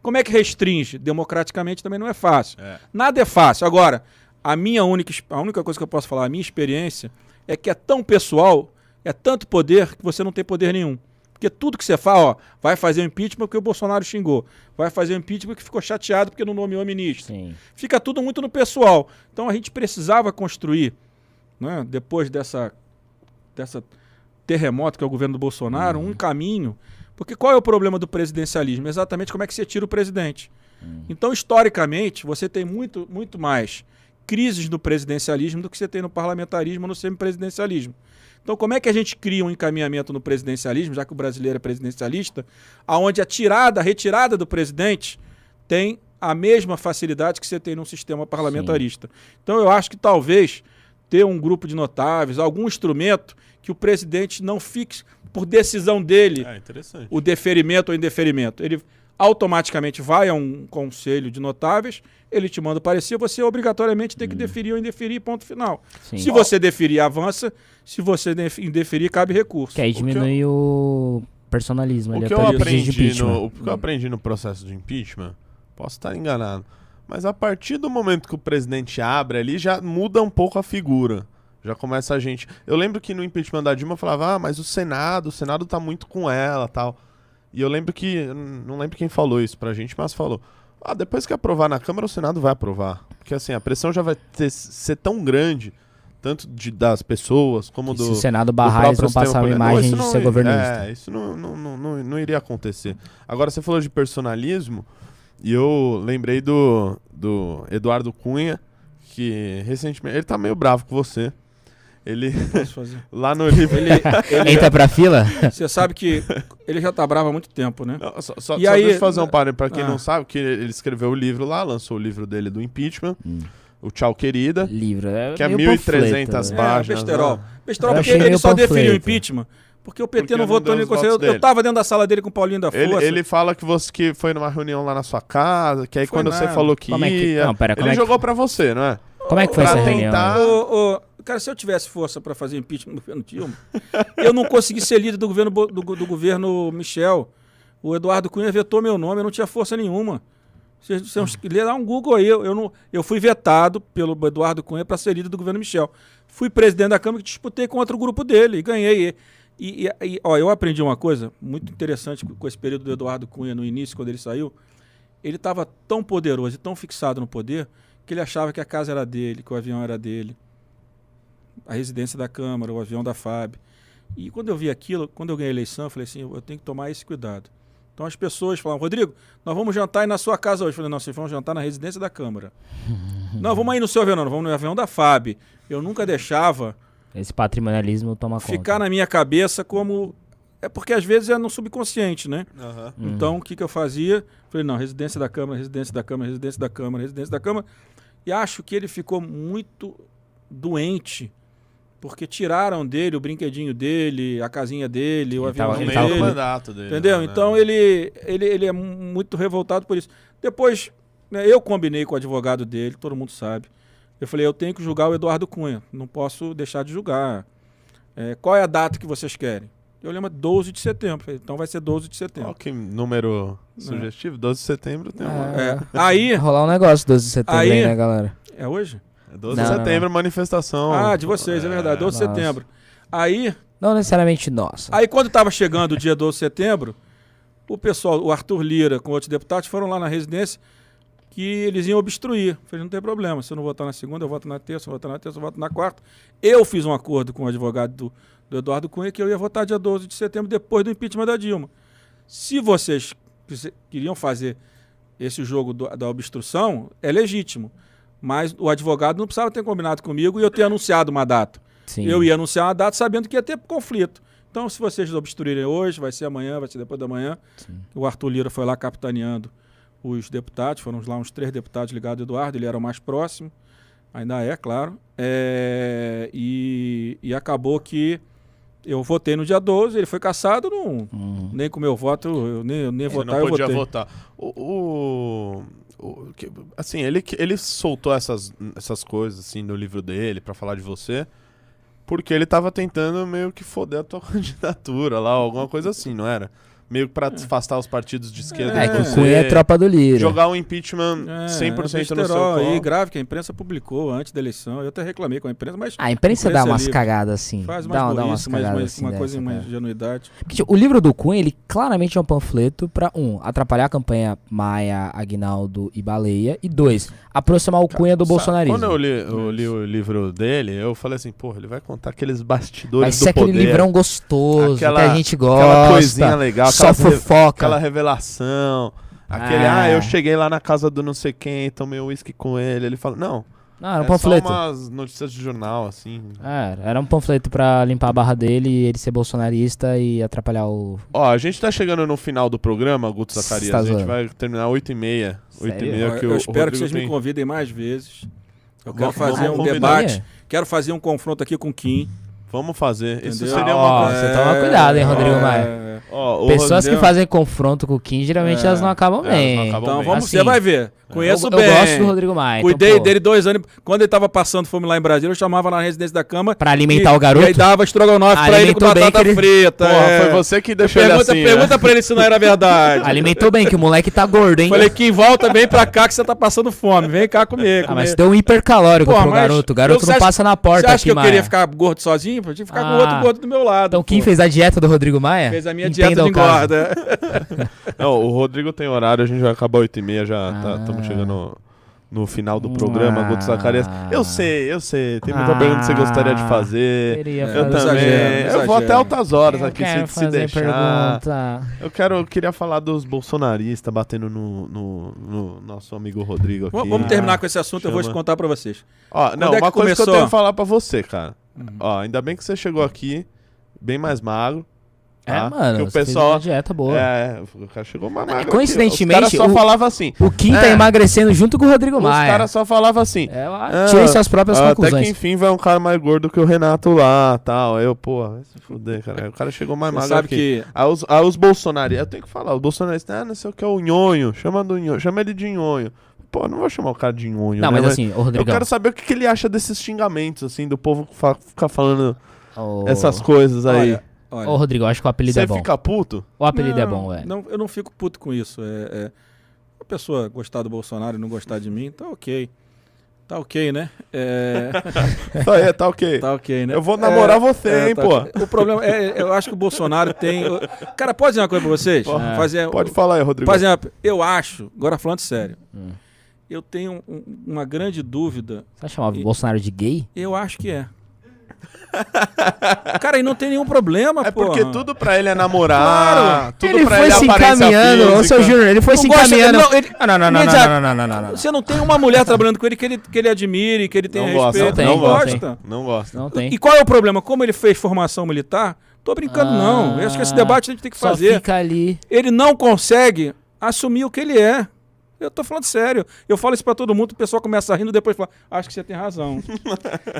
como é que restringe? Democraticamente também não é fácil. Nada é fácil. Agora, a única coisa que eu posso falar, a minha experiência, é que é tão pessoal, é tanto poder, que você não tem poder nenhum. Porque tudo que você fala, vai fazer o impeachment porque o Bolsonaro xingou. Vai fazer o impeachment porque ficou chateado porque não nomeou ministro. Sim. Fica tudo muito no pessoal. Então, a gente precisava construir, né, depois dessa terremoto que é o governo do Bolsonaro, um caminho. Porque qual é o problema do presidencialismo? Exatamente como é que você tira o presidente. Então, historicamente, você tem muito, muito mais crises no presidencialismo do que você tem no parlamentarismo ou no semipresidencialismo. Então, como é que a gente cria um encaminhamento no presidencialismo, já que o brasileiro é presidencialista, onde a retirada do presidente tem a mesma facilidade que você tem num sistema parlamentarista. Então eu acho que talvez ter um grupo de notáveis, algum instrumento que o presidente não fixe por decisão dele interessante. o deferimento ou indeferimento. Ele automaticamente vai a um conselho de notáveis, ele te manda o parecer, você obrigatoriamente tem que deferir ou indeferir, ponto final. Sim. Se você deferir, avança. Se você indeferir, cabe recurso. Que aí diminui o personalismo. O que eu aprendi no processo de impeachment, posso estar enganado, mas a partir do momento que o presidente abre ali, já muda um pouco a figura. Já começa a gente... Eu lembro que no impeachment da Dilma eu falava, mas o Senado tá muito com ela, tal. E eu lembro que... Não lembro quem falou isso pra gente, mas falou, depois que aprovar na Câmara, o Senado vai aprovar. Porque assim, a pressão já vai ser tão grande, tanto das pessoas, como do... Se o Senado barrar, eles vão passar uma imagem de ser governista. Isso não iria acontecer. Agora, você falou de personalismo, e eu lembrei do Eduardo Cunha, que recentemente... Ele tá meio bravo com você. Ele... Posso fazer? Lá no livro... Entra pra fila? Você sabe que ele já tá bravo há muito tempo, né? Não, só E aí, deixa eu fazer um parênteses pra quem não sabe, que ele escreveu o livro lá, lançou o livro dele do impeachment, o Tchau Querida, Livro. que é 1.300 páginas. Besterol. Né? Besterol, Eu porque achei ele meio só deferiu o panfleto. impeachment. Porque o PT Porque não não votou deu nem os votos conselho. dele. Eu tava dentro da sala dele com o Paulinho da Força. Ele fala que você que foi numa reunião lá na sua casa, que aí Foi quando nada. você falou que Como é que- ia, não, pera, como ele é que- jogou pra você, não é? Como é que foi Pra essa reunião? tentar- Cara, se eu tivesse força para fazer impeachment no governo Dilma, eu não consegui ser líder do governo Michel. O Eduardo Cunha vetou meu nome, eu não tinha força nenhuma. Vocês dá um Google aí. Eu fui vetado pelo Eduardo Cunha para ser líder do governo Michel. Fui presidente da Câmara e disputei contra o grupo dele e ganhei. Eu aprendi uma coisa muito interessante com esse período do Eduardo Cunha no início, quando ele saiu. Ele estava tão poderoso e tão fixado no poder que ele achava que a casa era dele, que o avião era dele, a residência da Câmara, o avião da FAB. E quando eu vi aquilo, quando eu ganhei a eleição, eu falei assim, eu tenho que tomar esse cuidado. Então as pessoas falavam, Rodrigo, nós vamos jantar aí na sua casa hoje. Eu falei, não, vocês vão jantar na residência da Câmara. Não, vamos aí no seu avião, não, vamos no avião da FAB. Eu nunca deixava Esse patrimonialismo toma ficar conta. na minha cabeça como... É porque às vezes é no subconsciente, né? Aham. Então, o que eu fazia? Falei, não, residência da Câmara, residência da Câmara, residência da Câmara, residência da Câmara. E acho que ele ficou muito doente, porque tiraram dele o brinquedinho dele, a casinha dele, o Ele avião tava- No ele meio do dele. mandato dele. Entendeu? né? Então, ele é muito revoltado por isso. Depois, né, eu combinei com o advogado dele, todo mundo sabe. Eu falei, eu tenho que julgar o Eduardo Cunha, não posso deixar de julgar. Qual é a data que vocês querem? Eu lembro 12 de setembro. Falei, então vai ser 12 de setembro. Qual que número sugestivo? 12 de setembro tem uma... Aí, Vai rolar um negócio 12 de setembro Aí- aí, né, galera? é hoje? É 12 Não, de não, setembro, manifestação. Ah, de vocês, é verdade, 12 de Nossa. setembro. Aí Não necessariamente nossa. quando estava chegando o dia 12 de setembro, o pessoal, o Arthur Lira com outros deputados, foram lá na residência que eles iam obstruir. Eu falei, não tem problema, se eu não votar na segunda, eu voto na terça, eu voto na terça, eu voto na quarta. Eu fiz um acordo com o advogado do Eduardo Cunha que eu ia votar dia 12 de setembro, depois do impeachment da Dilma. Se vocês queriam fazer esse jogo da obstrução, é legítimo. Mas o advogado não precisava ter combinado comigo e eu ter anunciado uma data. Sim. Eu ia anunciar uma data sabendo que ia ter conflito. Então, se vocês obstruírem hoje, vai ser amanhã, vai ser depois da manhã. Sim. O Arthur Lira foi lá capitaneando os deputados, foram lá uns 3 deputados ligados ao Eduardo, ele era o mais próximo, ainda é, claro. E acabou que eu votei no dia 12, ele foi cassado, nem com o meu voto, eu nem Você votar, não eu podia votei. votar. Assim, ele soltou essas coisas assim no livro dele pra falar de você, porque ele tava tentando meio que foder a tua candidatura lá, alguma coisa assim, não era? Meio que pra afastar os partidos de esquerda. É de que o você, Cunha é tropa do Lira. jogar o impeachment 100% no seu besterol aí, colo. grave que a imprensa publicou antes da eleição. Eu até reclamei com a imprensa, mas A imprensa dá umas livre. cagadas assim. Faz Dá umas umas burrice, cagadas assim uma coisa, dessa, uma cara. ingenuidade. Porque, tipo, o livro do Cunha, ele claramente é um panfleto pra, atrapalhar a campanha Maia, Aguinaldo e Baleia, e 2, aproximar o Cunha do bolsonarismo. Quando eu li o livro dele, eu falei assim, porra, ele vai contar aqueles bastidores Vai do ser poder. aquele livrão gostoso, que a gente gosta. Aquela coisinha legal, Só fofoca. aquela revelação. Aquele, eu cheguei lá na casa do não sei quem, tomei um uísque com ele. Ele fala, não, Não, era um É panfleto. só umas notícias de jornal, assim. Era um panfleto pra limpar a barra dele e ele ser bolsonarista e atrapalhar o... Ó, a gente tá chegando no final do programa, Guto Zacarias. Tá A gente zoando. vai terminar 8h30. 8h30 que eu o espero que Rodrigo vocês tem... me convidem mais vezes. Eu Vamos- quero fazer vamos um combinar. debate. Quero fazer um confronto aqui com o Kim. Vamos fazer. Isso Entendeu? seria Ó, uma... você toma cuidado, hein, Rodrigo Maia. Ó, o Pessoas que Rodrigo- fazem confronto com o Kim, geralmente elas não acabam elas não bem. acabam Então bem. vamos, Assim, você vai ver. Conheço eu bem. gosto do Rodrigo Maia. Cuidei então, pô, dele 2 anos. Quando ele tava passando fome lá em Brasília, eu chamava na residência da Câmara. Pra alimentar o garoto? E aí dava estrogonofe pra ele com Alimentou bem batata que ele- frita. Porra, é. foi você que deixou ele assim, Pergunta né? pra ele se não era verdade. Alimentou bem, que o moleque tá gordo, hein? Falei, Kim, volta, vem pra cá que você tá passando fome. Vem cá comer. Ah, mas deu um hipercalórico Porra, pro mas garoto. O garoto você não acha- passa na porta Você acha aqui, que eu Maia. queria ficar gordo sozinho? Eu tinha que ficar com outro gordo do meu lado. Então, Kim pô. fez a dieta do Rodrigo Maia? Fez a minha Entenda dieta de o caso. engorda. Não, o Rodrigo tem horário, a gente vai acabar 8h30 já. Ah. Estamos chegando no final do programa, Guto Zacarias. Eu sei. Tem muita Ah. pergunta que você gostaria de fazer. Queria Eu fazer- também. Exagero, Eu vou até exagero. altas horas Eu aqui, quero se fazer deixar. pergunta. Eu queria falar dos bolsonaristas batendo no nosso amigo Rodrigo aqui. Vamos terminar com esse assunto, eu vou te Chama. contar pra vocês. Ó, Quando não, é que uma coisa que eu começou? tenho que falar pra você, cara. Ó, ainda bem que você chegou aqui bem mais magro. Tá? Mano, que o você fez pessoal uma dieta boa. o cara chegou mais magro. Coincidentemente, aqui. Os caras só falavam assim. O Kim tá É. emagrecendo junto com o Rodrigo Os Maia. caras só falavam assim. Tirei suas próprias até conclusões. que enfim vai um cara mais gordo que o Renato lá, tal. Aí eu, pô, vai se fuder, cara. Aí o cara chegou mais Você magro sabe aqui. que Aí os bolsonaristas, eu tenho que falar, os bolsonaristas, não sei o que é o nhonho, chama ele de nhonho. Pô, não vou chamar o cara de nhonho, Não, né? mas assim, ô eu Rodrigão. quero saber o que ele acha desses xingamentos, assim, do povo ficar falando ô- essas coisas aí. olha, Ô, Rodrigo, eu acho que o apelido Você é bom. fica puto? O apelido é não, bom, velho. não, eu não fico puto com isso. A pessoa gostar do Bolsonaro e não gostar de mim, tá ok. Tá ok, né? Tá ok. Tá ok, né? Eu vou namorar você, hein, tá pô. ok. O problema eu acho que o Bolsonaro tem... Cara, pode dizer uma coisa pra vocês? Pode falar aí, Rodrigo. Eu acho, agora falando sério, eu tenho uma grande dúvida. Você chamava o Bolsonaro de gay? Eu acho que é. Cara, e não tem nenhum problema, É porra. porque tudo pra ele é namorar, Claro. tudo Ele pra foi ele é se aparência encaminhando, ô física. seu Júnior, ele foi Não se gosta- encaminhando. não, ele- Não. Você não tem uma mulher trabalhando com ele que ele admire, que ele tenha Não gosta, respeito. não Não gosta. gosta. Não gosta. Não tem. E qual é o problema? Como ele fez formação militar, tô brincando não. Eu acho que esse debate a gente tem que Só fazer. fica ali. Ele não consegue assumir o que ele é. Eu tô falando sério. Eu falo isso pra todo mundo, o pessoal começa rindo, depois fala, acho que você tem razão.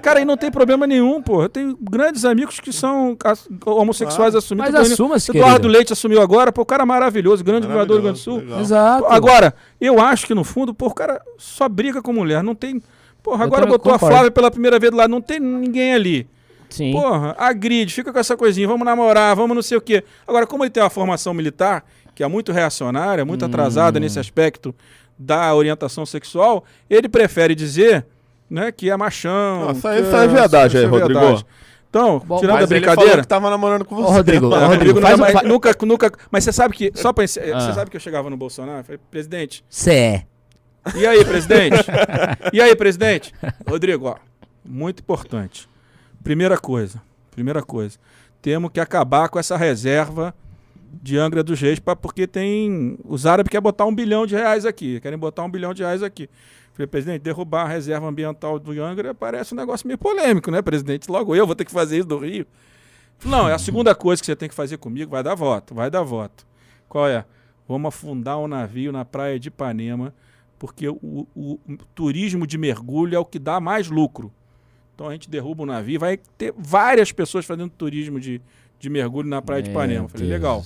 Cara, aí não tem problema nenhum, pô. Eu tenho grandes amigos que são homossexuais assumidos. Mas assuma-se, Eduardo querido. Leite assumiu agora, pô, o cara é maravilhoso, grande governador do Rio Grande do Sul. Legal. Exato. Agora, eu acho que no fundo, pô, o cara só briga com mulher, não tem... Porra, Eu agora também botou concordo. a Flávia pela primeira vez do lado, não tem ninguém ali. Sim. Porra, agride, fica com essa coisinha, vamos namorar, vamos não sei o quê. Agora, como ele tem uma formação militar, que é muito reacionária, muito atrasada nesse aspecto da orientação sexual, ele prefere dizer, né, que é machão. Nossa, que isso é verdade aí, isso é Rodrigo. verdade. Então, Bom, tirando a Mas ele brincadeira... falou que tava namorando com você. Ô, Rodrigo, Não, ô, Rodrigo, Rodrigo faz um... nunca... Mas você sabe que... Só pra você Ah. sabe que eu chegava no Bolsonaro e falei, presidente... Cê é. E aí, presidente? E aí, presidente? Rodrigo, ó, muito importante. Primeira coisa. Temos que acabar com essa reserva de Angra dos Reis, porque tem... Os árabes querem botar R$1 bilhão aqui. Querem botar R$1 bilhão aqui. Falei, presidente, derrubar a reserva ambiental do Angra parece um negócio meio polêmico, né, presidente? Logo eu vou ter que fazer isso do Rio. Falei, não, é a segunda coisa que você tem que fazer comigo, vai dar voto. Qual é? Vamos afundar um navio na praia de Ipanema, porque o turismo de mergulho é o que dá mais lucro. Então a gente derruba o navio, vai ter várias pessoas fazendo turismo de mergulho na praia de Ipanema. Falei, legal.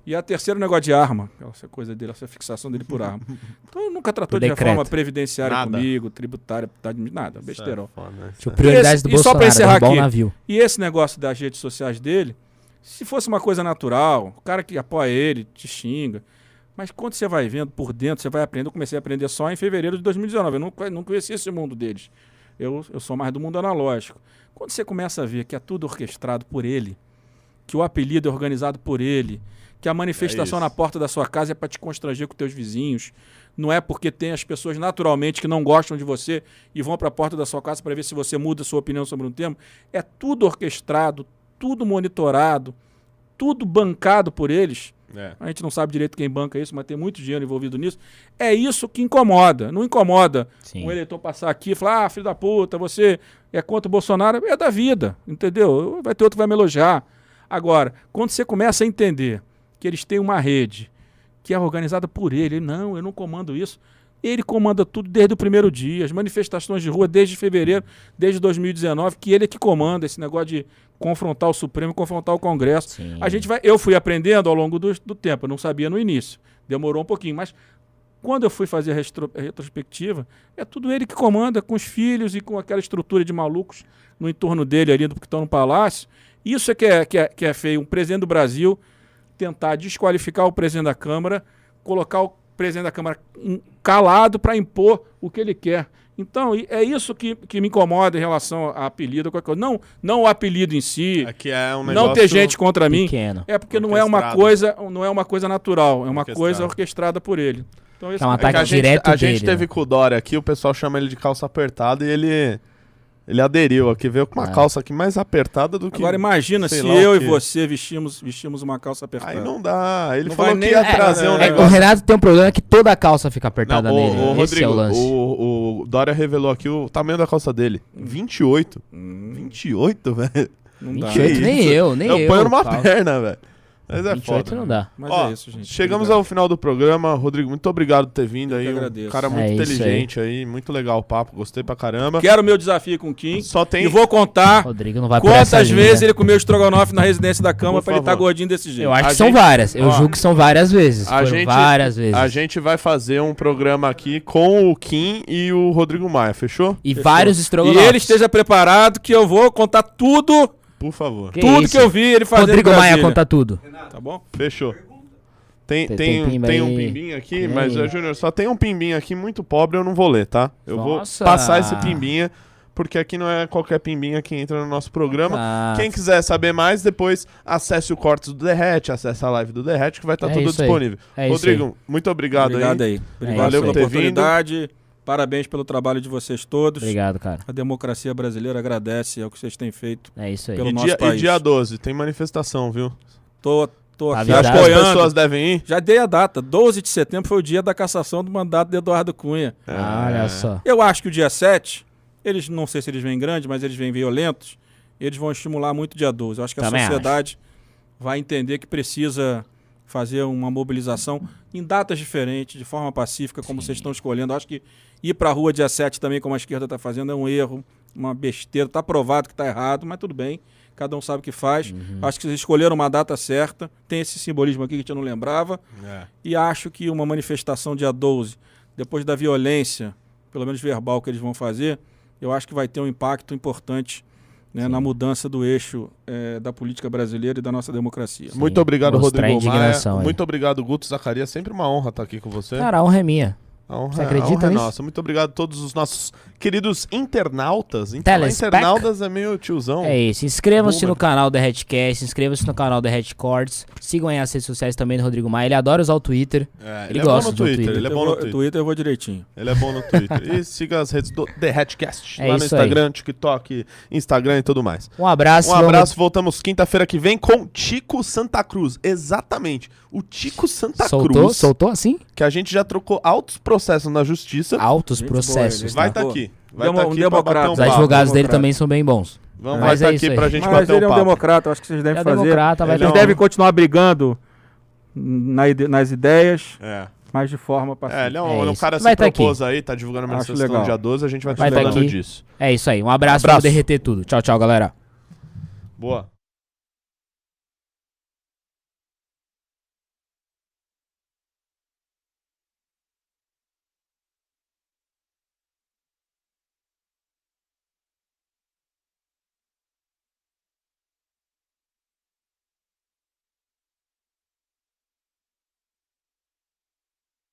E a terceira, o negócio de arma, essa coisa dele, essa fixação dele por arma. Então ele nunca tratou Por de decreto. reforma previdenciária Nada. comigo, tributária, nada, besteirão. Tipo, prioridades do E só pra Bolsonaro, encerrar derrubar o aqui, navio. E esse negócio das redes sociais dele, se fosse uma coisa natural, o cara que apoia ele te xinga, mas quando você vai vendo por dentro, você vai aprendendo. Eu comecei a aprender só em fevereiro de 2019, eu não conhecia esse mundo deles. Eu sou mais do mundo analógico. Quando você começa a ver que é tudo orquestrado por ele, que o apelido é organizado por ele, que a manifestação isso. na porta da sua casa é para te constranger com teus vizinhos, não é porque tem as pessoas naturalmente que não gostam de você e vão para a porta da sua casa para ver se você muda sua opinião sobre um tema. É tudo orquestrado, tudo monitorado, tudo bancado por eles. A gente não sabe direito quem banca isso, mas tem muito dinheiro envolvido nisso. É isso que incomoda. Não incomoda um eleitor passar aqui e falar, filho da puta, você é contra o Bolsonaro. É da vida, entendeu? Vai ter outro que vai me elogiar. Agora, quando você começa a entender que eles têm uma rede que é organizada por ele, não, eu não comando isso. Ele comanda tudo desde o primeiro dia, as manifestações de rua desde fevereiro, desde 2019, que ele é que comanda esse negócio de confrontar o Supremo, confrontar o Congresso. Eu fui aprendendo ao longo do tempo, eu não sabia no início, demorou um pouquinho, mas quando eu fui fazer a retrospectiva, é tudo ele que comanda, com os filhos e com aquela estrutura de malucos no entorno dele ali, que estão no palácio. Isso é que é feio, um presidente do Brasil tentar desqualificar o presidente da Câmara, colocar o presidente da Câmara calado para impor o que ele quer. Então, é isso que me incomoda em relação a apelido. Não o apelido em si, que é um não ter gente contra pequeno. mim. É porque não é uma coisa natural, é uma coisa orquestrada por ele. Então, é um ataque direto a dele. gente teve com o Dória aqui, o pessoal chama ele de calça apertada e ele aderiu aqui, veio com uma calça aqui mais apertada do que... Agora imagina se eu e você vestimos uma calça apertada. Aí não dá. Ele não falou que ia trazer um O negócio. Renato tem um problema que toda a calça fica apertada nele. Esse Rodrigo, é o lance. O Dória revelou aqui o tamanho da calça dele. 28. 28, velho? Não dá. 28 nem eu. Eu ponho numa perna, velho. Mas é 28 foda. não dá. Mas é isso, gente. Chegamos ao final do programa. Rodrigo, muito obrigado por ter vindo aí. agradeço. Um cara muito inteligente aí. Muito legal o papo. Gostei pra caramba. Quero o meu desafio com o Kim. E vou contar Rodrigo não vai por essa quantas linha. vezes ele comeu estrogonofe na residência da Câmara Por pra ele estar favor. gordinho desse jeito. Eu acho que são várias. Eu julgo que são várias vezes. Várias vezes. A gente vai fazer um programa aqui com o Kim e o Rodrigo Maia, fechou? E vários E estrogonofes. ele esteja preparado que eu vou contar tudo Por favor. que eu vi ele fazendo Rodrigo em Maia Brasília. conta tudo. Tá bom? Fechou. Tem pimba um aí. pimbinho aqui, Tem mas, aí. Júnior, só tem um pimbinho aqui muito pobre, eu não vou ler, tá? Eu Nossa. vou passar esse pimbinha, porque aqui não é qualquer pimbinha que entra no nosso programa. Ah. Quem quiser saber mais, depois acesse o Cortes do Derrete, acesse a live do Derrete, que vai estar É tudo isso aí. disponível. É isso Rodrigo, muito obrigado aí. É Obrigado isso pela aí. oportunidade. Parabéns pelo trabalho de vocês todos. Obrigado, cara. A democracia brasileira agradece ao que vocês têm feito É isso aí. pelo E nosso dia, país. dia 12, tem manifestação, viu? Tô Tá aqui avisado. Acho que as apoiando. pessoas devem ir. Já dei a data. 12 de setembro foi o dia da cassação do mandato de Eduardo Cunha. Olha só. Eu acho que o dia 7, eles não sei se eles vêm grandes, mas eles vêm violentos, eles vão estimular muito o dia 12. Eu acho que Também a sociedade vai entender que precisa fazer uma mobilização em datas diferentes, de forma pacífica, como vocês estão escolhendo. Eu acho que ir pra rua dia 7 também, como a esquerda está fazendo, é um erro, uma besteira. Está provado que está errado, mas tudo bem. Cada um sabe o que faz. Acho que vocês escolheram uma data certa. Tem esse simbolismo aqui que a gente não lembrava. E acho que uma manifestação dia 12, depois da violência, pelo menos verbal, que eles vão fazer, eu acho que vai ter um impacto importante, né, na mudança do eixo da política brasileira e da nossa democracia. Sim. Muito obrigado, Mostrar Rodrigo Maia. indignação aí. Muito obrigado, Guto Zacarias. Sempre uma honra estar aqui com você. Cara, a honra é minha. A honra, Você acredita a honra é nisso? nossa. Muito obrigado a todos os nossos queridos internautas. Telespec. Internautas é meio tiozão. É isso. Inscrevam-se Boomer. no canal da Redcast, inscrevam-se no canal da Redcords, sigam aí as redes sociais também do Rodrigo Maia. Ele adora usar o Twitter. Ele é gosta bom no do Twitter. Twitter. Ele é bom no Twitter. Twitter eu vou direitinho. Ele é bom no Twitter. E siga as redes do The Hatcast. É Lá no isso Instagram, TikTok, Instagram e tudo mais. Um abraço. Um abraço, voltamos quinta-feira que vem com Tico Santa Cruz. Exatamente. O Tico Santa Cruz. Soltou assim? Que a gente já trocou altos processos na justiça. Altos Gente processos. boa, ele Vai Tá? estar boa. aqui. Vai estar Um aqui pra democrata. bater um Os papo. advogados dele democrata. também são bem bons. Vai Mas estar é isso aqui aí. pra gente Mas bater ele é um um papo. democrata, eu acho que vocês devem É fazer. democrata, vai Ele é Vocês um- devem continuar brigando nas ideias, É. mas de forma pacífica. Ele é É um isso. cara Vai se tá propôs aí, tá divulgando a Acho manifestação legal. dia 12, a gente vai Vai estar tá falando aqui. disso. É isso aí. Um abraço, Abraço. vamos derreter tudo. Tchau, tchau, galera. Boa.